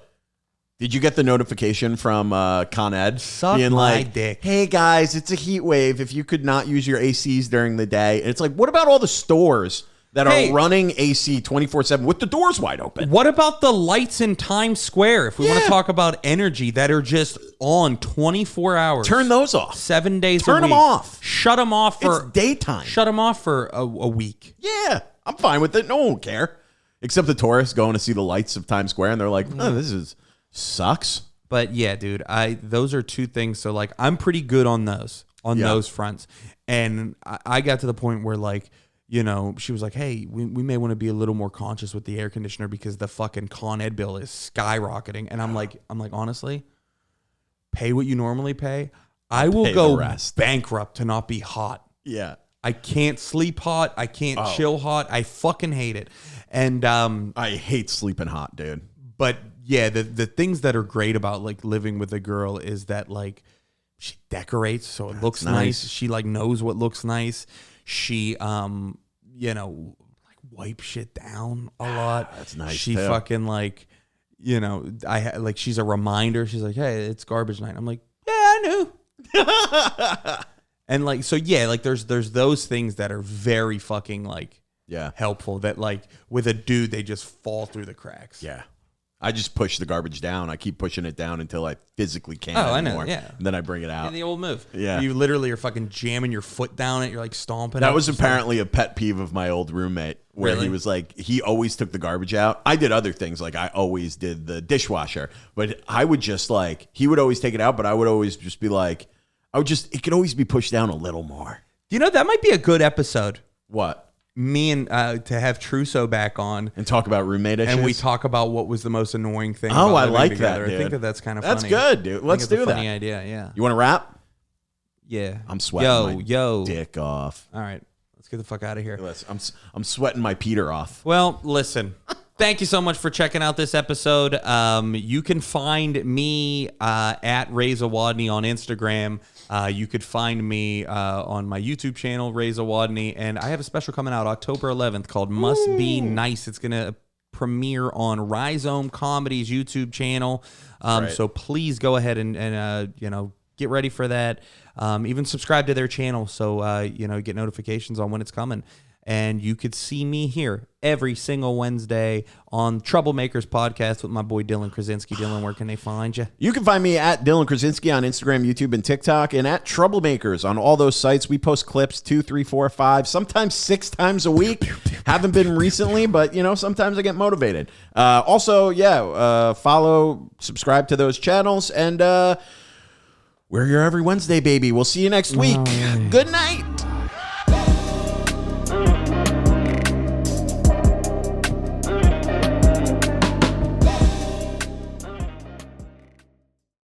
Did you get the notification from Con Ed? Suck being my like, dick. Hey guys, it's a heat wave. If you could not use your ACs during the day. And it's like, what about all the stores that are running AC 24/7 with the doors wide open? What about the lights in Times Square? If we want to talk about energy that are just on 24 hours. Turn those off. 7 days a week. Turn them off. Shut them off for... It's daytime. Shut them off for a week. Yeah, I'm fine with it. No one will care. Except the tourists going to see the lights of Times Square, and they're like, oh, this sucks. But yeah, dude, those are 2 things. So like, I'm pretty good on those fronts. And I got to the point where like, she was like, hey, we may want to be a little more conscious with the air conditioner because the fucking Con Ed bill is skyrocketing. And I'm like, honestly, pay what you normally pay. I will go bankrupt to not be hot. Yeah. I can't sleep hot. I can't chill hot. I fucking hate it. And I hate sleeping hot, dude. But yeah, the things that are great about like living with a girl is that like she decorates so it looks nice. She like knows what looks nice. She like wipe shit down a lot. That's nice. She fucking like, she's a reminder. She's like, hey, it's garbage night. I'm like, yeah, I knew. And like, so yeah, like there's those things that are very fucking like helpful that like with a dude, they just fall through the cracks. Yeah. I just push the garbage down. I keep pushing it down until I physically can't anymore. I know, yeah. And then I bring it out. The old move. Yeah. You literally are fucking jamming your foot down it. You're like stomping. That was apparently a pet peeve of my old roommate where he was like, he always took the garbage out. I did other things. Like I always did the dishwasher, but I would just like, he would always take it out, but I would always just be like, it could always be pushed down a little more. That might be a good episode. What? Me and to have Trusso back on and talk about roommate issues, and we talk about what was the most annoying thing. Oh, I like that. Dude. I think that's kind of funny. That's good, dude. Let's do that. Funny idea, yeah. You want to rap? Yeah. I'm sweating. Yo, dick off. All right, let's get the fuck out of here. I'm sweating my Peter off. Well, listen. Thank you so much for checking out this episode. You can find me at Ray Zawodni on Instagram. You could find me on my YouTube channel, Ray Zawodni, and I have a special coming out October 11th called Must Be Nice. It's going to premiere on Rhizome Comedy's YouTube channel. So please go ahead and get ready for that. Even subscribe to their channel so get notifications on when it's coming. And you could see me here every single Wednesday on Troublemakers podcast with my boy Dylan Krasinski. Dylan, where can they find you? You can find me at Dylan Krasinski on Instagram, YouTube, and TikTok, and at Troublemakers on all those sites. We post clips 2, 3, 4, 5, sometimes 6 times a week. Haven't been recently, but sometimes I get motivated. Also, follow, subscribe to those channels, and we're here every Wednesday, baby. We'll see you next week. Good night.